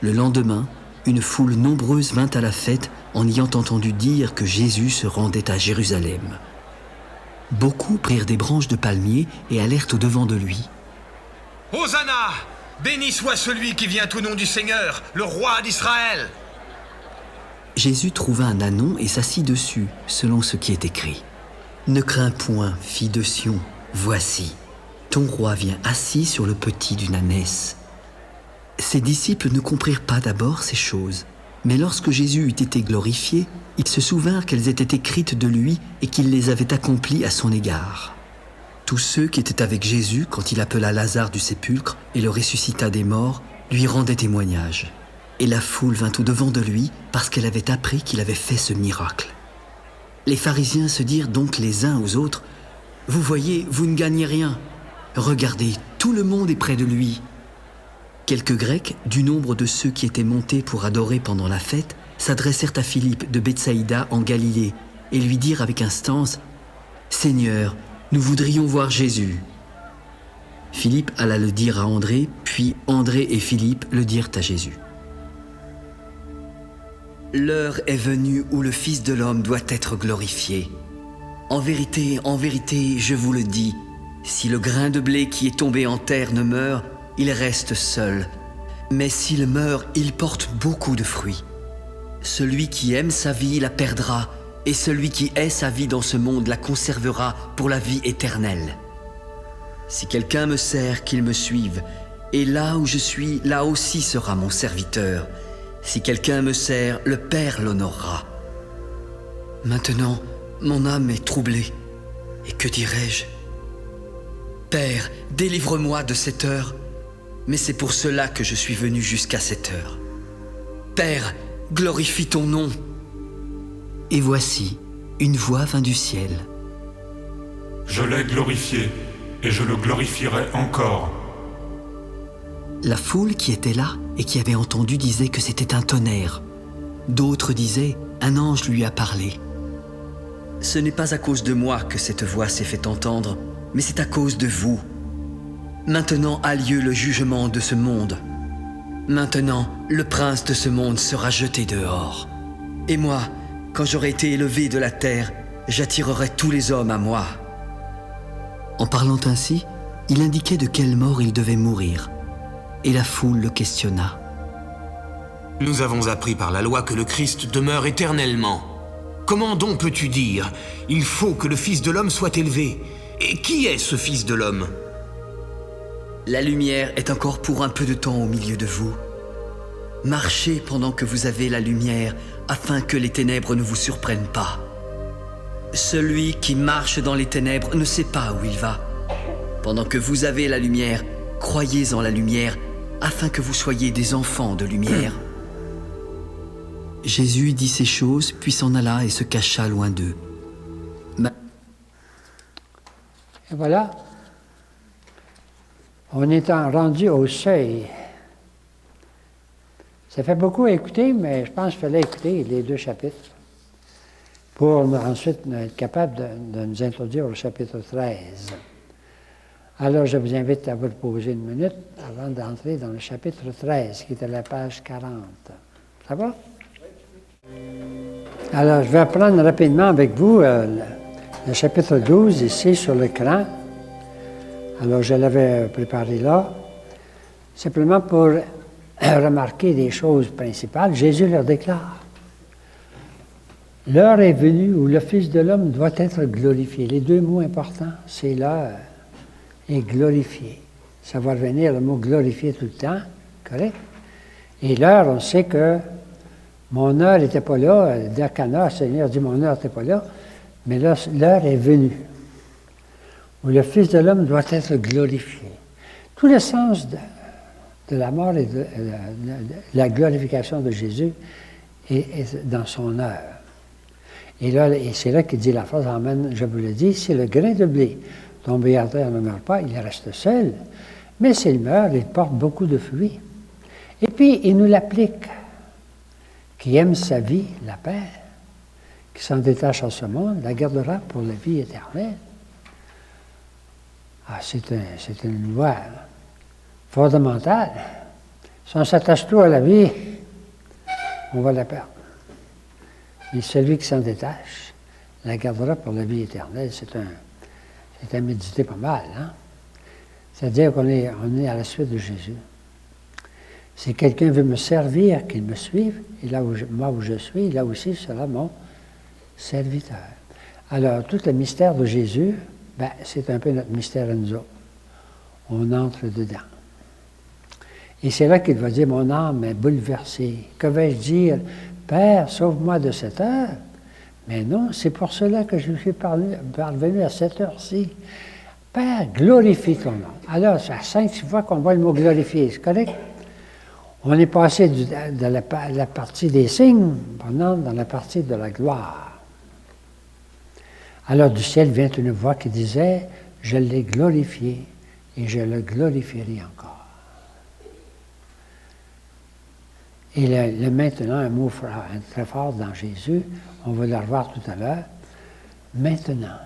Le lendemain, une foule nombreuse vint à la fête en ayant entendu dire que Jésus se rendait à Jérusalem. Beaucoup prirent des branches de palmier et allèrent au-devant de lui. « Hosanna! Béni soit celui qui vient au nom du Seigneur, le roi d'Israël !» Jésus trouva un ânon et s'assit dessus, selon ce qui est écrit. « Ne crains point, fille de Sion, voici, ton roi vient assis sur le petit d'une ânesse. » Ses disciples ne comprirent pas d'abord ces choses, mais lorsque Jésus eut été glorifié, ils se souvinrent qu'elles étaient écrites de lui et qu'il les avait accomplies à son égard. Tous ceux qui étaient avec Jésus quand il appela Lazare du sépulcre et le ressuscita des morts lui rendaient témoignage. Et la foule vint au-devant de lui parce qu'elle avait appris qu'il avait fait ce miracle. Les pharisiens se dirent donc les uns aux autres, « Vous voyez, vous ne gagnez rien. Regardez, tout le monde est près de lui. » Quelques Grecs, du nombre de ceux qui étaient montés pour adorer pendant la fête, s'adressèrent à Philippe de Bethsaïda en Galilée et lui dirent avec instance, « Seigneur, nous voudrions voir Jésus. » Philippe alla le dire à André, puis André et Philippe le dirent à Jésus. L'heure est venue où le Fils de l'homme doit être glorifié. En vérité, je vous le dis, si le grain de blé qui est tombé en terre ne meurt, il reste seul. Mais s'il meurt, il porte beaucoup de fruits. Celui qui aime sa vie la perdra, et celui qui hait sa vie dans ce monde la conservera pour la vie éternelle. Si quelqu'un me sert, qu'il me suive, et là où je suis, là aussi sera mon serviteur. Si quelqu'un me sert, le Père l'honorera. Maintenant, mon âme est troublée. Et que dirai-je? Père, délivre-moi de cette heure. Mais c'est pour cela que je suis venu jusqu'à cette heure. Père, glorifie ton nom. Et voici, une voix vint du ciel. Je l'ai glorifié, et je le glorifierai encore. La foule qui était là et qui avait entendu disait que c'était un tonnerre. D'autres disaient, un ange lui a parlé. Ce n'est pas à cause de moi que cette voix s'est fait entendre, mais c'est à cause de vous. Maintenant a lieu le jugement de ce monde. Maintenant, le prince de ce monde sera jeté dehors. Et moi, quand j'aurai été élevé de la terre, j'attirerai tous les hommes à moi. En parlant ainsi, il indiquait de quelle mort il devait mourir. Et la foule le questionna. « Nous avons appris par la loi que le Christ demeure éternellement. Comment donc peux-tu dire « Il faut que le Fils de l'homme soit élevé » ? Et qui est ce Fils de l'homme ? La lumière est encore pour un peu de temps au milieu de vous. Marchez pendant que vous avez la lumière, afin que les ténèbres ne vous surprennent pas. Celui qui marche dans les ténèbres ne sait pas où il va. Pendant que vous avez la lumière, croyez en la lumière, afin que vous soyez des enfants de lumière. Jésus dit ces choses, puis s'en alla et se cacha loin d'eux. Et voilà. On est rendu au seuil. Ça fait beaucoup à écouter, mais je pense qu'il fallait écouter les 2 chapitres pour ensuite être capable de nous introduire au chapitre 13. Alors, je vous invite à vous reposer une minute avant d'entrer dans le chapitre 13, qui est à la page 40. Ça va? Alors, je vais prendre rapidement avec vous le chapitre 12, ici, sur l'écran. Alors, je l'avais préparé là, simplement pour remarquer des choses principales. Jésus leur déclare, « L'heure est venue où le Fils de l'homme doit être glorifié. » Les 2 mots importants, c'est l'heure et glorifié. Ça va revenir le mot glorifié tout le temps, correct? Et l'heure, on sait que mon heure n'était pas là. Dans Cana, le Seigneur dit mon heure n'était pas là, mais là, l'heure est venue, où le Fils de l'homme doit être glorifié. Tout le sens de la mort et de la glorification de Jésus est dans son heure. Et là, et c'est là qu'il dit la phrase, Amen, je vous le dis, si le grain de blé tombé à terre ne meurt pas, il reste seul, mais s'il meurt, il porte beaucoup de fruits. Et puis, il nous l'applique. Qui aime sa vie, la paix, qui s'en détache en ce monde, la gardera pour la vie éternelle. Ah, c'est une loi fondamentale. Si on s'attache trop à la vie, on va la perdre. Mais celui qui s'en détache, la gardera pour la vie éternelle. C'est à méditer pas mal, hein? C'est-à-dire qu'on est à la suite de Jésus. Si quelqu'un veut me servir, qu'il me suive, et là où moi où je suis, là aussi sera mon serviteur. Alors, tout le mystère de Jésus, c'est un peu notre mystère à nous autres. On entre dedans. Et c'est là qu'il va dire, mon âme est bouleversée. Que vais-je dire? Père, sauve-moi de cette heure. Mais non, c'est pour cela que je suis parvenu à cette heure-ci. Père, glorifie ton nom. Alors, c'est à 5-6 fois qu'on voit le mot glorifier, c'est correct? On est passé de la partie des signes, pendant dans la partie de la gloire. Alors du ciel vient une voix qui disait, je l'ai glorifié et je le glorifierai encore. Et le maintenant, un mot très fort dans Jésus, on va le revoir tout à l'heure. Maintenant,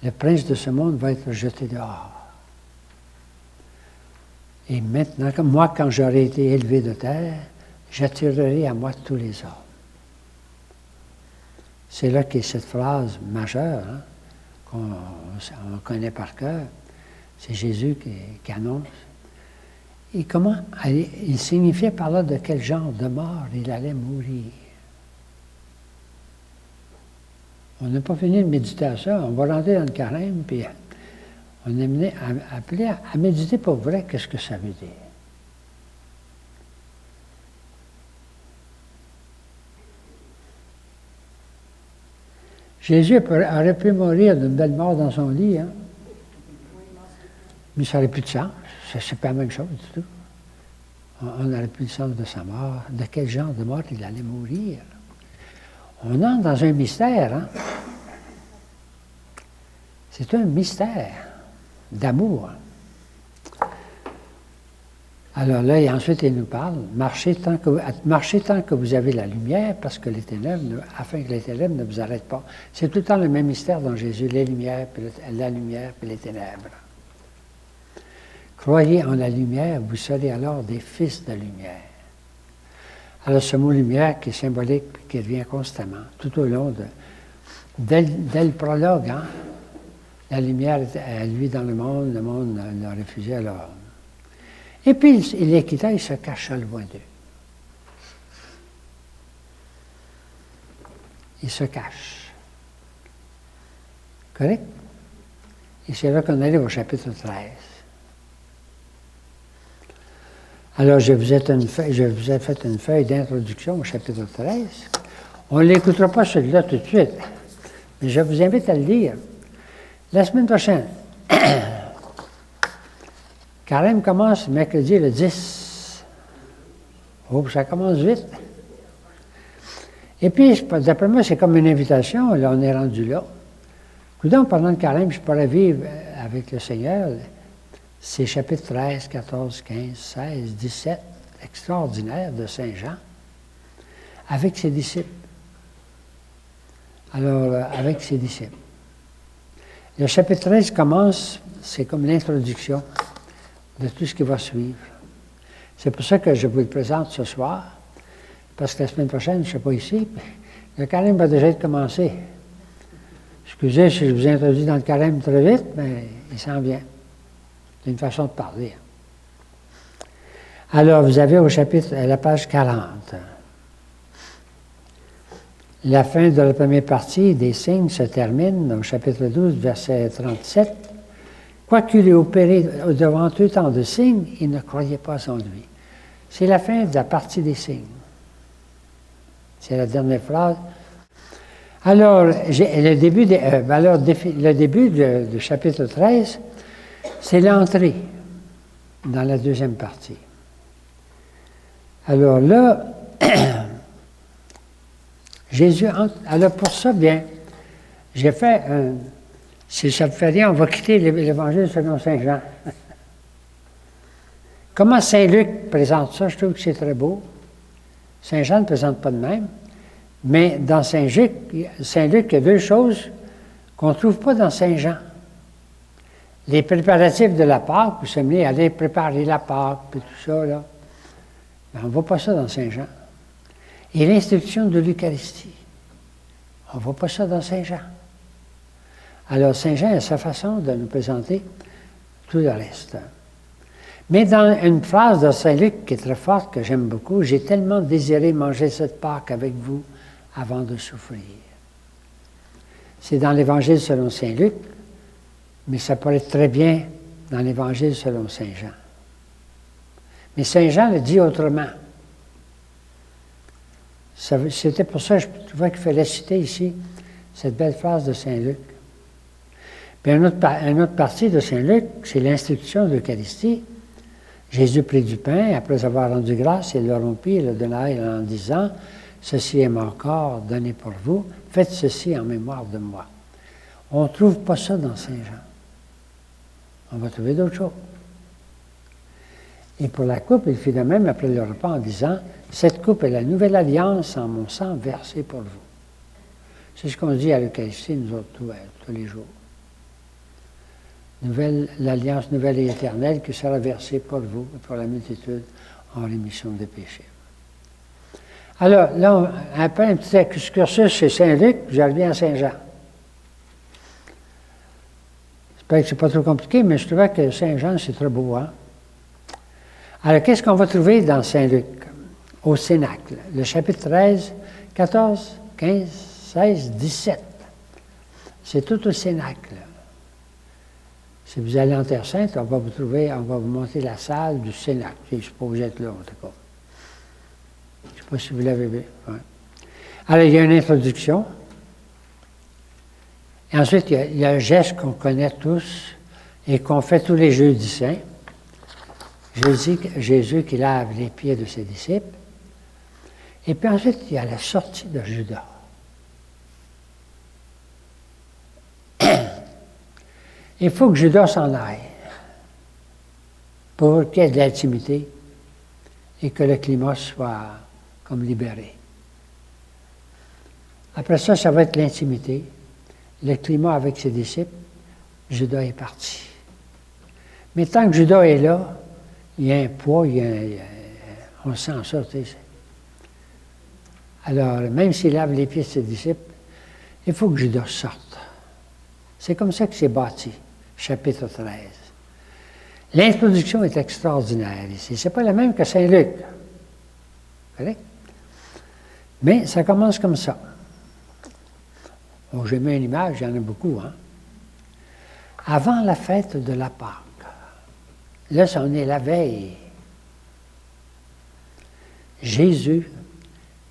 le prince de ce monde va être jeté dehors. Et maintenant, comme moi, quand j'aurai été élevé de terre, j'attirerai à moi tous les hommes. C'est là qu'est cette phrase majeure, hein, qu'on connaît par cœur. C'est Jésus qui annonce. Et comment il signifiait par là de quel genre de mort il allait mourir. On n'a pas fini de méditer à ça. On va rentrer dans le carême, puis on est appelé à méditer pour vrai, qu'est-ce que ça veut dire. Jésus aurait pu mourir d'une belle mort dans son lit, hein? Mais ça n'aurait plus de sens. C'est pas la même chose du tout. On n'aurait plus le sens de sa mort. De quel genre de mort il allait mourir? On entre dans un mystère, hein? C'est un mystère d'amour. Alors là, et ensuite, il nous parle, marchez tant que vous avez la lumière, parce que les ténèbres, afin que les ténèbres ne vous arrêtent pas. C'est tout le temps le même mystère dans Jésus, les lumières, puis la lumière, puis les ténèbres. Croyez en la lumière, vous serez alors des fils de lumière. Alors ce mot lumière qui est symbolique, puis qui revient constamment, tout au long dès le prologue, hein? La lumière était lui dans le monde l'a refusé alors. Et puis il les quitta, il se cacha loin d'eux. Il se cache. Correct? Et c'est là qu'on arrive au chapitre 13. Alors, je vous ai fait une feuille d'introduction au chapitre 13. On ne l'écoutera pas celui-là tout de suite, mais je vous invite à le lire. La semaine prochaine, Carême commence mercredi le 10. Oh, ça commence vite. Et puis, d'après moi, c'est comme une invitation. Là, on est rendu là. Coudonc, pendant le Carême, je pourrais vivre avec le Seigneur. C'est chapitres 13, 14, 15, 16, 17, extraordinaire de Saint Jean, avec ses disciples. Alors, avec ses disciples. Le chapitre 13 commence, c'est comme l'introduction de tout ce qui va suivre. C'est pour ça que je vous le présente ce soir, parce que la semaine prochaine, je ne serai pas ici, le carême va déjà être commencé. Excusez si je vous introduis dans le carême très vite, mais il s'en vient. C'est une façon de parler. Alors, vous avez au chapitre, à la page 40, la fin de la première partie des signes se termine au chapitre 12, verset 37. Quoiqu'il ait opéré devant eux tant de signes, ils ne croyaient pas en lui. C'est la fin de la partie des signes. C'est la dernière phrase. Alors, le début du chapitre 13, c'est l'entrée dans la deuxième partie. Alors là, Jésus entre. Alors pour ça, bien, j'ai fait si ça ne fait rien, on va quitter l'Évangile selon Saint Jean. Comment Saint Luc présente ça, je trouve que c'est très beau. Saint Jean ne présente pas de même. Mais dans Saint Luc, il y a deux choses qu'on ne trouve pas dans Saint Jean. Les préparatifs de la Pâque, vous savez, aller préparer la Pâque, puis tout ça, là. Mais on ne voit pas ça dans Saint Jean. Et l'institution de l'Eucharistie, on ne voit pas ça dans Saint Jean. Alors, Saint Jean a sa façon de nous présenter tout le reste. Mais dans une phrase de Saint Luc qui est très forte, que j'aime beaucoup, « J'ai tellement désiré manger cette Pâque avec vous avant de souffrir. » C'est dans l'Évangile selon Saint Luc, mais ça pourrait être très bien dans l'Évangile selon Saint Jean. Mais Saint Jean le dit autrement. C'était pour ça que je trouvais qu'il fallait citer ici cette belle phrase de Saint Luc. Puis une autre partie de Saint Luc, c'est l'institution de l'Eucharistie. Jésus prit du pain, après avoir rendu grâce, il le rompit et le donna en disant « Ceci est mon corps donné pour vous, faites ceci en mémoire de moi. » On ne trouve pas ça dans Saint Jean. On va trouver d'autres choses. Et pour la coupe, il fit de même après le repas en disant « Cette coupe est la nouvelle alliance en mon sang versé pour vous. » C'est ce qu'on dit à l'Eucharistie, nous autres, tous les jours. L'alliance nouvelle et éternelle qui sera versée pour vous et pour la multitude en rémission des péchés. Alors, là, après un petit excursus chez Saint-Luc, je reviens à Saint-Jean. J'espère que ce n'est pas trop compliqué, mais je trouvais que Saint-Jean, c'est très beau, hein? Alors, qu'est-ce qu'on va trouver dans Saint-Luc? Au Cénacle. Le chapitre 13, 14, 15, 16, 17. C'est tout au Cénacle. Si vous allez en Terre Sainte, on va vous monter la salle du Cénacle. Je suppose être là, en tout cas. Je ne sais pas si vous l'avez vu. Ouais. Alors, il y a une introduction. Et ensuite, il y a un geste qu'on connaît tous et qu'on fait tous les jeudis saints. Jésus qui lave les pieds de ses disciples. Et puis ensuite, il y a la sortie de Judas. Il faut que Judas s'en aille pour qu'il y ait de l'intimité et que le climat soit comme libéré. Après ça, ça va être l'intimité, le climat avec ses disciples. Judas est parti. Mais tant que Judas est là, il y a un poids, on sent ça, tu sais. Alors, même s'il lave les pieds de ses disciples, il faut que Judas sorte. C'est comme ça que c'est bâti, chapitre 13. L'introduction est extraordinaire ici. Ce n'est pas la même que Saint-Luc. Correct? Mais ça commence comme ça. Bon, j'ai mis une image, il y en a beaucoup, hein? Avant la fête de la Pâque. Là, on est la veille. Jésus,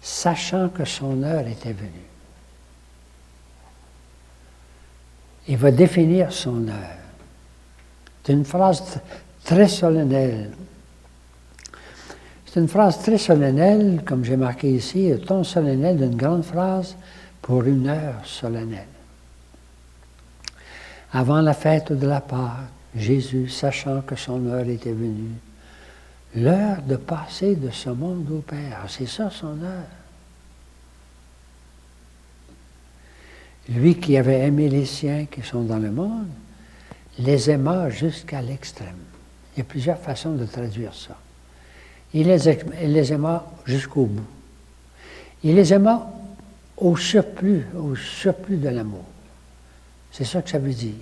sachant que son heure était venue, il va définir son heure. C'est une phrase très solennelle. C'est une phrase très solennelle, comme j'ai marqué ici, le ton solennel d'une grande phrase pour une heure solennelle. Avant la fête de la Pâque, Jésus, sachant que son heure était venue, l'heure de passer de ce monde au Père, c'est ça son heure. Lui qui avait aimé les siens qui sont dans le monde, les aima jusqu'à l'extrême. Il y a plusieurs façons de traduire ça. Il les aima jusqu'au bout. Il les aima au surplus de l'amour. C'est ça que ça veut dire.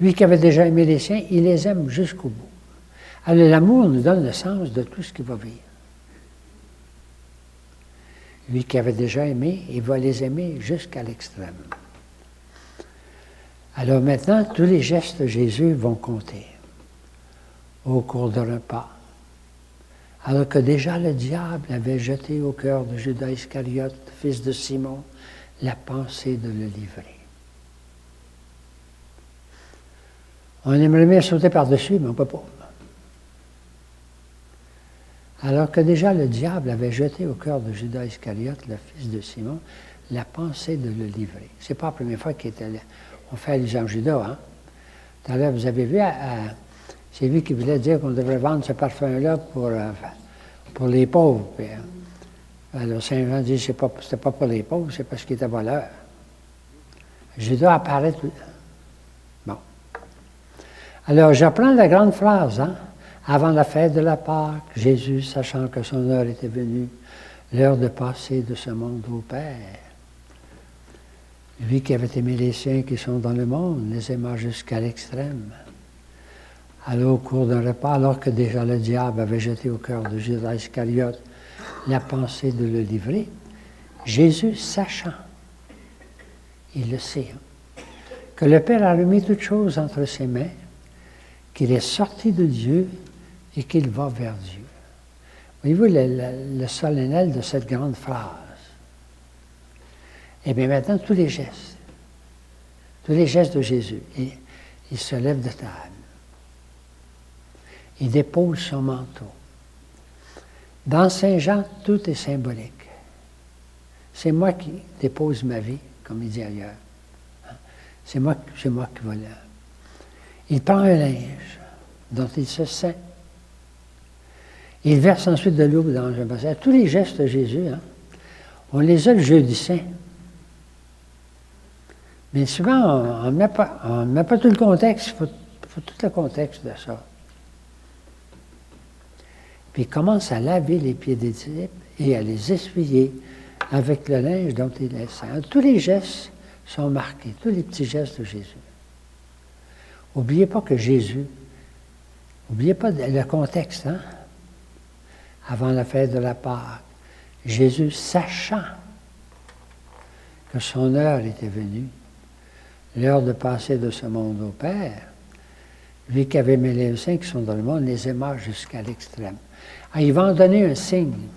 Lui qui avait déjà aimé les siens, il les aime jusqu'au bout. Alors l'amour nous donne le sens de tout ce qu'il va vivre. Lui qui avait déjà aimé, il va les aimer jusqu'à l'extrême. Alors maintenant, tous les gestes de Jésus vont compter au cours d'un repas. Alors que déjà le diable avait jeté au cœur de Judas Iscariote, fils de Simon, la pensée de le livrer. On aimerait bien sauter par-dessus, mais on ne peut pas. Alors que déjà le diable avait jeté au cœur de Judas Iscariote, le fils de Simon, la pensée de le livrer. Ce n'est pas la première fois qu'on fait allusion à Judas. Hein? Tout à l'heure, vous avez vu, c'est lui qui voulait dire qu'on devrait vendre ce parfum-là pour les pauvres. Puis, alors Saint Jean dit que ce n'était pas pour les pauvres, c'est parce qu'il était voleur. Judas apparaît tout. Bon. Alors, j'apprends la grande phrase, hein? Avant la fête de la Pâque, Jésus, sachant que son heure était venue, l'heure de passer de ce monde au Père. Lui qui avait aimé les siens qui sont dans le monde, les aima jusqu'à l'extrême. Alors, au cours d'un repas, alors que déjà le diable avait jeté au cœur de Judas Iscariote la pensée de le livrer, Jésus, sachant, il le sait, hein, que le Père a remis toutes choses entre ses mains, qu'il est sorti de Dieu et qu'il va vers Dieu. Voyez-vous le solennel de cette grande phrase? Et bien maintenant, tous les gestes de Jésus, il se lève de table. Il dépose son manteau. Dans Saint Jean, tout est symbolique. C'est moi qui dépose ma vie, comme il dit ailleurs. C'est moi qui vais là. Il prend un linge dont il se ceint. Il verse ensuite de l'eau dans un bassin. Tous les gestes de Jésus, hein, on les a le jeudi saint. Mais souvent, on ne met pas tout le contexte, il faut tout le contexte de ça. Puis il commence à laver les pieds des disciples et à les essuyer avec le linge dont il est saint. Tous les gestes sont marqués, tous les petits gestes de Jésus. N'oubliez pas que Jésus, n'oubliez pas le contexte, hein? Avant la fête de la Pâque, Jésus, sachant que son heure était venue, l'heure de passer de ce monde au Père, lui qui avait aimé les saints qui sont dans le monde, les aima jusqu'à l'extrême. Ah, il va en donner un signe.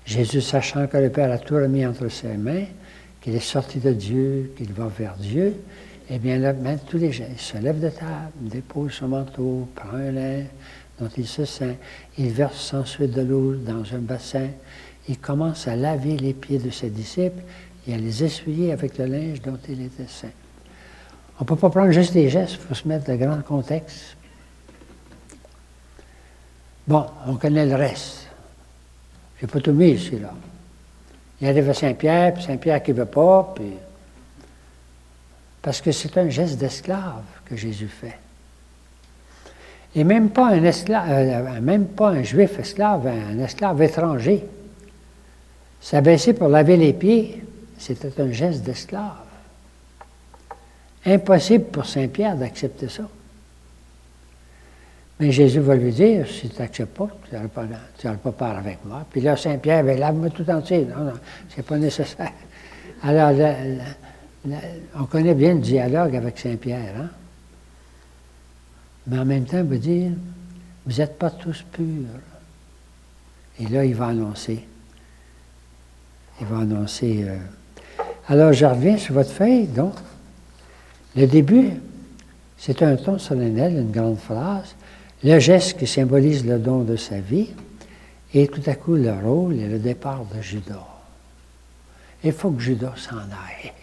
Jésus, sachant que le Père a tout remis entre ses mains, qu'il est sorti de Dieu, qu'il va vers Dieu, eh bien là, même tous les gens, il se lève de table, dépose son manteau, prend un linge dont il se ceint, il verse ensuite de l'eau dans un bassin, il commence à laver les pieds de ses disciples et à les essuyer avec le linge dont il était ceint. On ne peut pas prendre juste des gestes, il faut se mettre dans le grand contexte. Bon, on connaît le reste. Je n'ai pas tout mis ici, là. Il arrive à Saint-Pierre, puis Saint-Pierre qui ne veut pas, puis... Parce que c'est un geste d'esclave que Jésus fait. Et même pas un esclave, même pas un juif esclave, un esclave étranger. S'abaisser pour laver les pieds, c'était un geste d'esclave. Impossible pour Saint-Pierre d'accepter ça. Mais Jésus va lui dire, si tu n'acceptes pas, tu n'auras pas part avec moi. Puis là, Saint-Pierre, ben, lave-moi tout entier. Non, c'est pas nécessaire. Alors, on connaît bien le dialogue avec Saint-Pierre, hein? Mais en même temps, il va dire, vous n'êtes pas tous purs. Et là, il va annoncer. Alors, je reviens sur votre feuille, donc. Le début, c'est un ton solennel, une grande phrase. Le geste qui symbolise le don de sa vie. Et tout à coup, le rôle et le départ de Judas. Il faut que Judas s'en aille.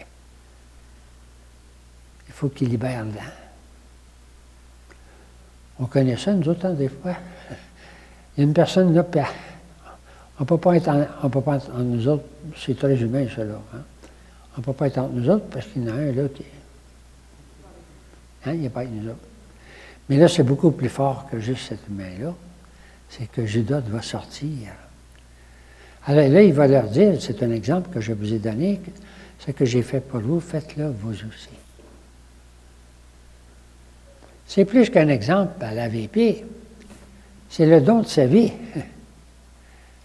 Il faut qu'il libère l'âme. On connaît ça, nous autres, hein, des fois. Il y a une personne là, puis on ne peut pas être entre nous autres, c'est très humain, ça, là. Hein? On ne peut pas être entre nous autres parce qu'il y en a un, là, qui... Hein, il n'y a pas avec nous autres. Mais là, c'est beaucoup plus fort que juste cet humain-là. C'est que Judas va sortir. Alors là, il va leur dire, c'est un exemple que je vous ai donné, ce que j'ai fait pour vous, faites-le vous aussi. C'est plus qu'un exemple à laver les pieds. C'est le don de sa vie. Il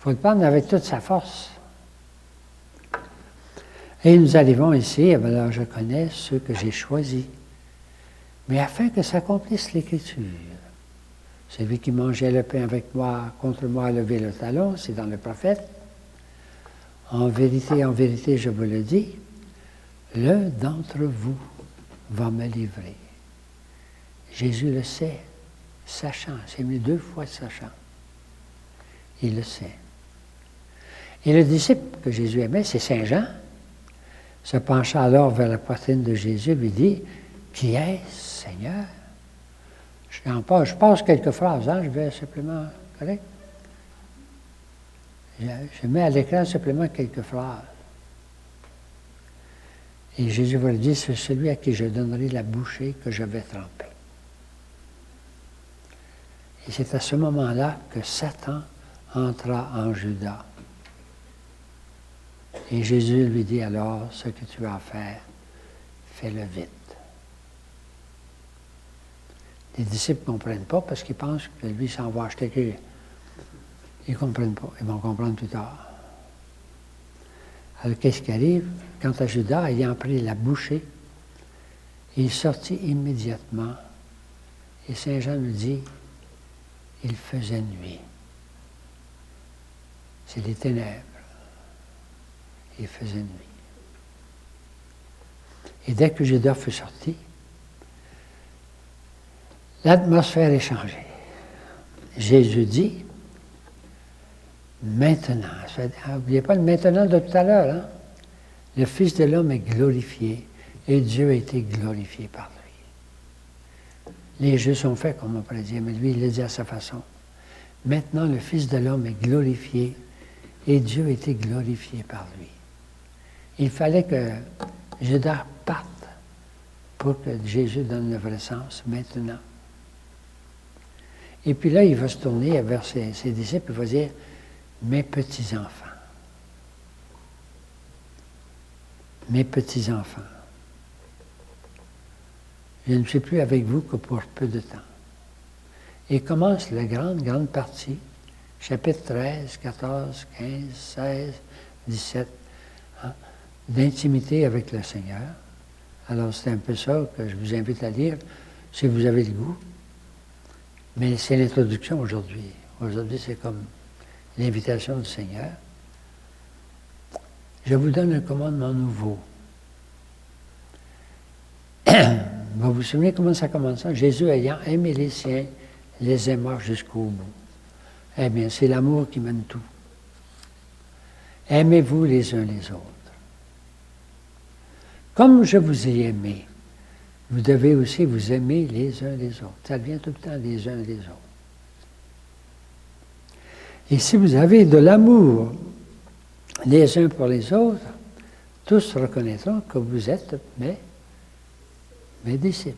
faut le prendre avec toute sa force. Et nous arrivons ici, alors je connais ceux que j'ai choisis, mais afin que s'accomplisse l'Écriture. Celui qui mangeait le pain avec moi, contre moi, a levé le talon, c'est dans le prophète. En vérité, je vous le dis, l'un d'entre vous va me livrer. Jésus le sait, sachant, c'est mis 2 fois sachant. Il le sait. Et le disciple que Jésus aimait, c'est Saint Jean, se pencha alors vers la poitrine de Jésus et lui dit, « Qui est-ce, Seigneur? » Je passe quelques phrases, hein, je vais simplement, correct? Je mets à l'écran simplement quelques phrases. Et Jésus va lui dire, c'est celui à qui je donnerai la bouchée que je vais tremper. Et c'est à ce moment-là que Satan entra en Judas. Et Jésus lui dit alors, ce que tu as à faire, fais-le vite. Les disciples ne comprennent pas parce qu'ils pensent que lui s'en va acheter quelque. Ils ne comprennent pas. Ils vont comprendre plus tard. Alors, qu'est-ce qui arrive? Quant à Judas, ayant pris la bouchée, il sortit immédiatement. Et Saint Jean nous dit, il faisait nuit. C'est les ténèbres. Il faisait nuit. Et dès que Judas fut sorti, l'atmosphère est changée. Jésus dit, maintenant, n'oubliez pas le maintenant de tout à l'heure, hein? Le Fils de l'homme est glorifié et Dieu a été glorifié par lui. Les jeux sont faits, comme on pourrait dire, mais lui, il le dit à sa façon. Maintenant, le Fils de l'homme est glorifié et Dieu a été glorifié par lui. Il fallait que Judas parte pour que Jésus donne le vrai sens maintenant. Et puis là, il va se tourner vers ses disciples et il va dire, mes petits-enfants, mes petits-enfants, je ne suis plus avec vous que pour peu de temps. Et commence la grande partie, chapitre 13, 14, 15, 16, 17, hein, d'intimité avec le Seigneur. Alors, c'est un peu ça que je vous invite à lire, si vous avez le goût. Mais c'est l'introduction aujourd'hui. Aujourd'hui, c'est comme l'invitation du Seigneur. Je vous donne un commandement nouveau. Vous vous souvenez comment ça commence? Jésus ayant aimé les siens, les aima jusqu'au bout. Eh bien, c'est l'amour qui mène tout. Aimez-vous les uns les autres. Comme je vous ai aimé, vous devez aussi vous aimer les uns les autres. Ça vient tout le temps les uns les autres. Et si vous avez de l'amour les uns pour les autres, tous reconnaîtront que vous êtes mes disciples.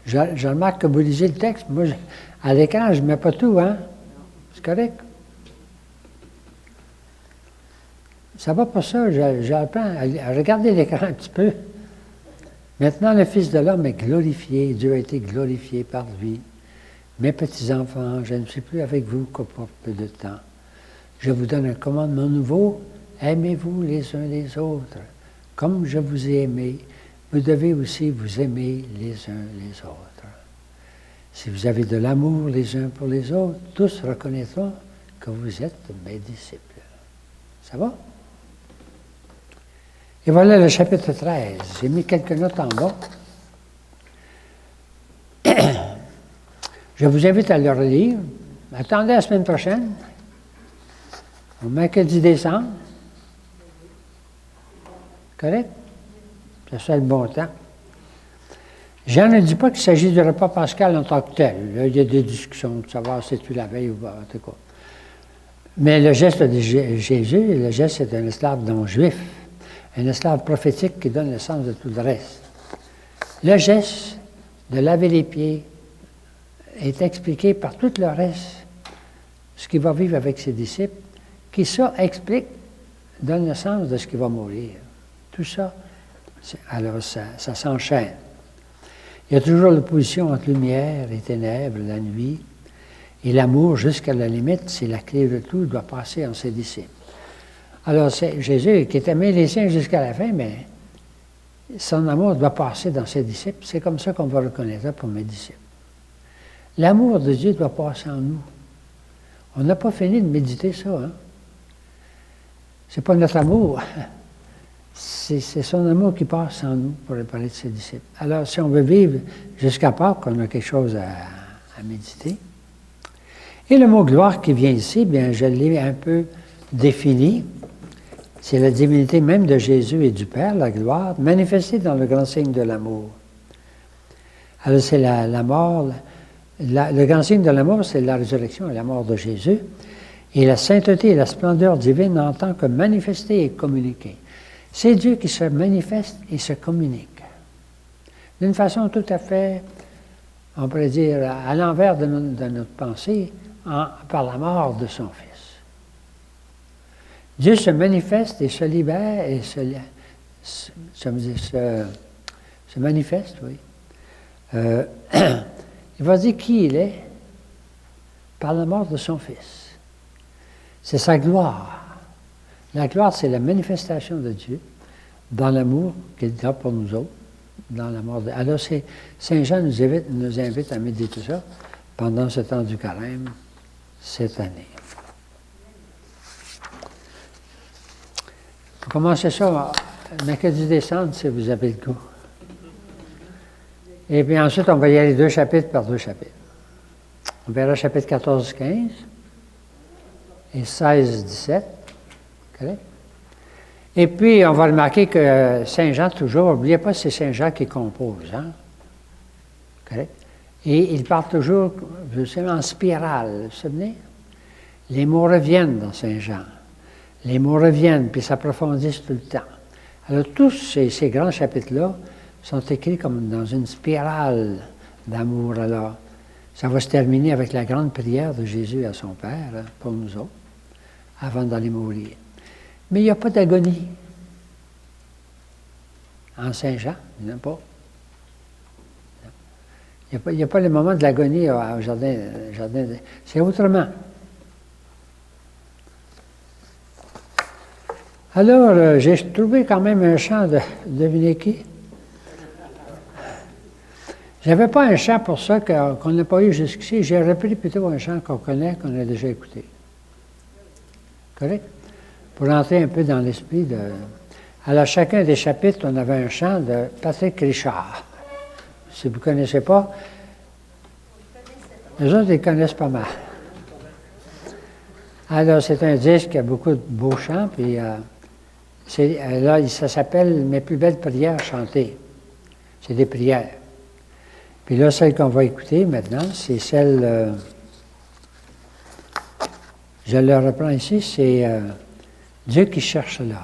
Je remarque que vous lisez le texte. Moi, à l'écran, je ne mets pas tout, hein? C'est correct? Ça va pas ça, j'apprends à regarder l'écran un petit peu. Maintenant, le Fils de l'homme est glorifié, Dieu a été glorifié par lui. Mes petits-enfants, je ne suis plus avec vous que pour peu de temps. Je vous donne un commandement nouveau, aimez-vous les uns les autres. Comme je vous ai aimé, vous devez aussi vous aimer les uns les autres. Si vous avez de l'amour les uns pour les autres, tous reconnaîtront que vous êtes mes disciples. Ça va? Et voilà le chapitre 13. J'ai mis quelques notes en bas. Je vous invite à le relire. Attendez la semaine prochaine, au mercredi décembre. Correct? C'est ça le bon temps. Jean ne dit pas qu'il s'agit du repas pascal en tant que tel. Là, il y a des discussions de savoir si tu la veille ou pas, en tout cas. Mais le geste de Jésus, le geste, c'est un esclave non juif. Un esclave prophétique qui donne le sens de tout le reste. Le geste de laver les pieds est expliqué par tout le reste, ce qu'il va vivre avec ses disciples, qui ça explique, donne le sens de ce qu'il va mourir. Tout ça, alors ça s'enchaîne. Il y a toujours l'opposition entre lumière et ténèbres, la nuit, et l'amour jusqu'à la limite, c'est la clé de tout, doit passer en ses disciples. Alors, c'est Jésus qui est aimé les siens jusqu'à la fin, mais son amour doit passer dans ses disciples. C'est comme ça qu'on va reconnaître ça pour mes disciples. L'amour de Dieu doit passer en nous. On n'a pas fini de méditer ça, hein? C'est pas notre amour. C'est son amour qui passe en nous pour parler de ses disciples. Alors, si on veut vivre jusqu'à Pâques, on a quelque chose à méditer. Et le mot gloire qui vient ici, bien, je l'ai un peu défini. C'est la divinité même de Jésus et du Père, la gloire, manifestée dans le grand signe de l'amour. Alors, c'est la mort. Le grand signe de l'amour, c'est la résurrection et la mort de Jésus. Et la sainteté et la splendeur divine en tant que manifestée et communiquée. C'est Dieu qui se manifeste et se communique. D'une façon tout à fait, on pourrait dire, à l'envers de notre pensée, par la mort de son Fils. Dieu se manifeste et se libère et se manifeste, oui. Il va dire qui il est par la mort de son Fils. C'est sa gloire. La gloire, c'est la manifestation de Dieu dans l'amour qu'il a pour nous autres, dans la mort de... Alors, Saint Jean nous invite à méditer ça pendant ce temps du carême, cette année. On va commencer ça mercredi décembre, si vous avez le goût. Et puis ensuite, on va y aller 2 chapitres par 2 chapitres. On verra chapitre 14-15 et 16-17. Correct? Et puis, on va remarquer que Saint Jean, toujours, n'oubliez pas, c'est Saint Jean qui compose. Hein? Correct? Et il part toujours, je sais, en spirale, vous vous souvenez? Les mots reviennent dans Saint Jean. Les mots reviennent, puis s'approfondissent tout le temps. Alors, tous ces grands chapitres-là sont écrits comme dans une spirale d'amour. Alors, ça va se terminer avec la grande prière de Jésus à son Père, hein, pour nous autres, avant d'aller mourir. Mais il n'y a pas d'agonie. En Saint Jean, il n'y en a pas. Il n'y a pas le moment de l'agonie au jardin. C'est autrement. Alors, j'ai trouvé quand même un chant de devinez qui? J'avais pas un chant pour ça qu'on n'a pas eu jusqu'ici. J'ai repris plutôt un chant qu'on connaît, qu'on a déjà écouté. Correct? Pour entrer un peu dans l'esprit de... Alors, chacun des chapitres, on avait un chant de Patrick Richard. Si vous ne connaissez pas, les autres, ils connaissent pas mal. Alors, c'est un disque qui a beaucoup de beaux chants, puis là, ça s'appelle « Mes plus belles prières chantées ». C'est des prières. Puis là, celle qu'on va écouter maintenant, c'est celle... je le reprends ici, c'est Dieu qui cherche l'âme.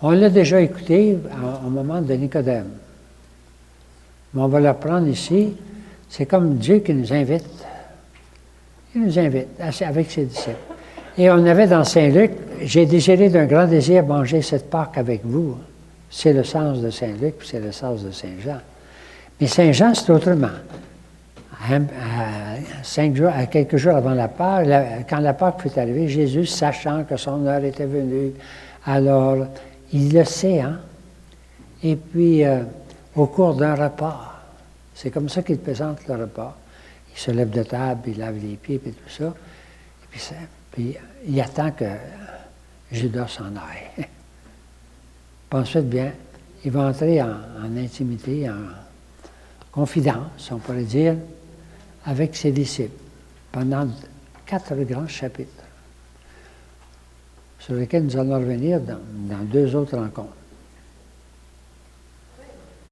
On l'a déjà écouté au moment de Nicodème. Mais on va le reprendre ici. C'est comme Dieu qui nous invite. Il nous invite avec ses disciples. Et on avait dans Saint-Luc, j'ai désiré d'un grand désir manger cette Pâque avec vous. C'est le sens de Saint-Luc, puis c'est le sens de Saint-Jean. Mais Saint-Jean, c'est autrement. À quelques jours avant la Pâque, quand la Pâque fut arrivée, Jésus, sachant que son heure était venue, alors, il le sait, hein? Et puis, au cours d'un repas, c'est comme ça qu'il présente le repas. Il se lève de table, il lave les pieds, puis tout ça. Et puis il attend que Judas s'en aille. Puis ensuite, bien, il va entrer en intimité, en confidence, on pourrait dire, avec ses disciples, pendant 4 grands chapitres, sur lesquels nous allons revenir dans 2 autres rencontres.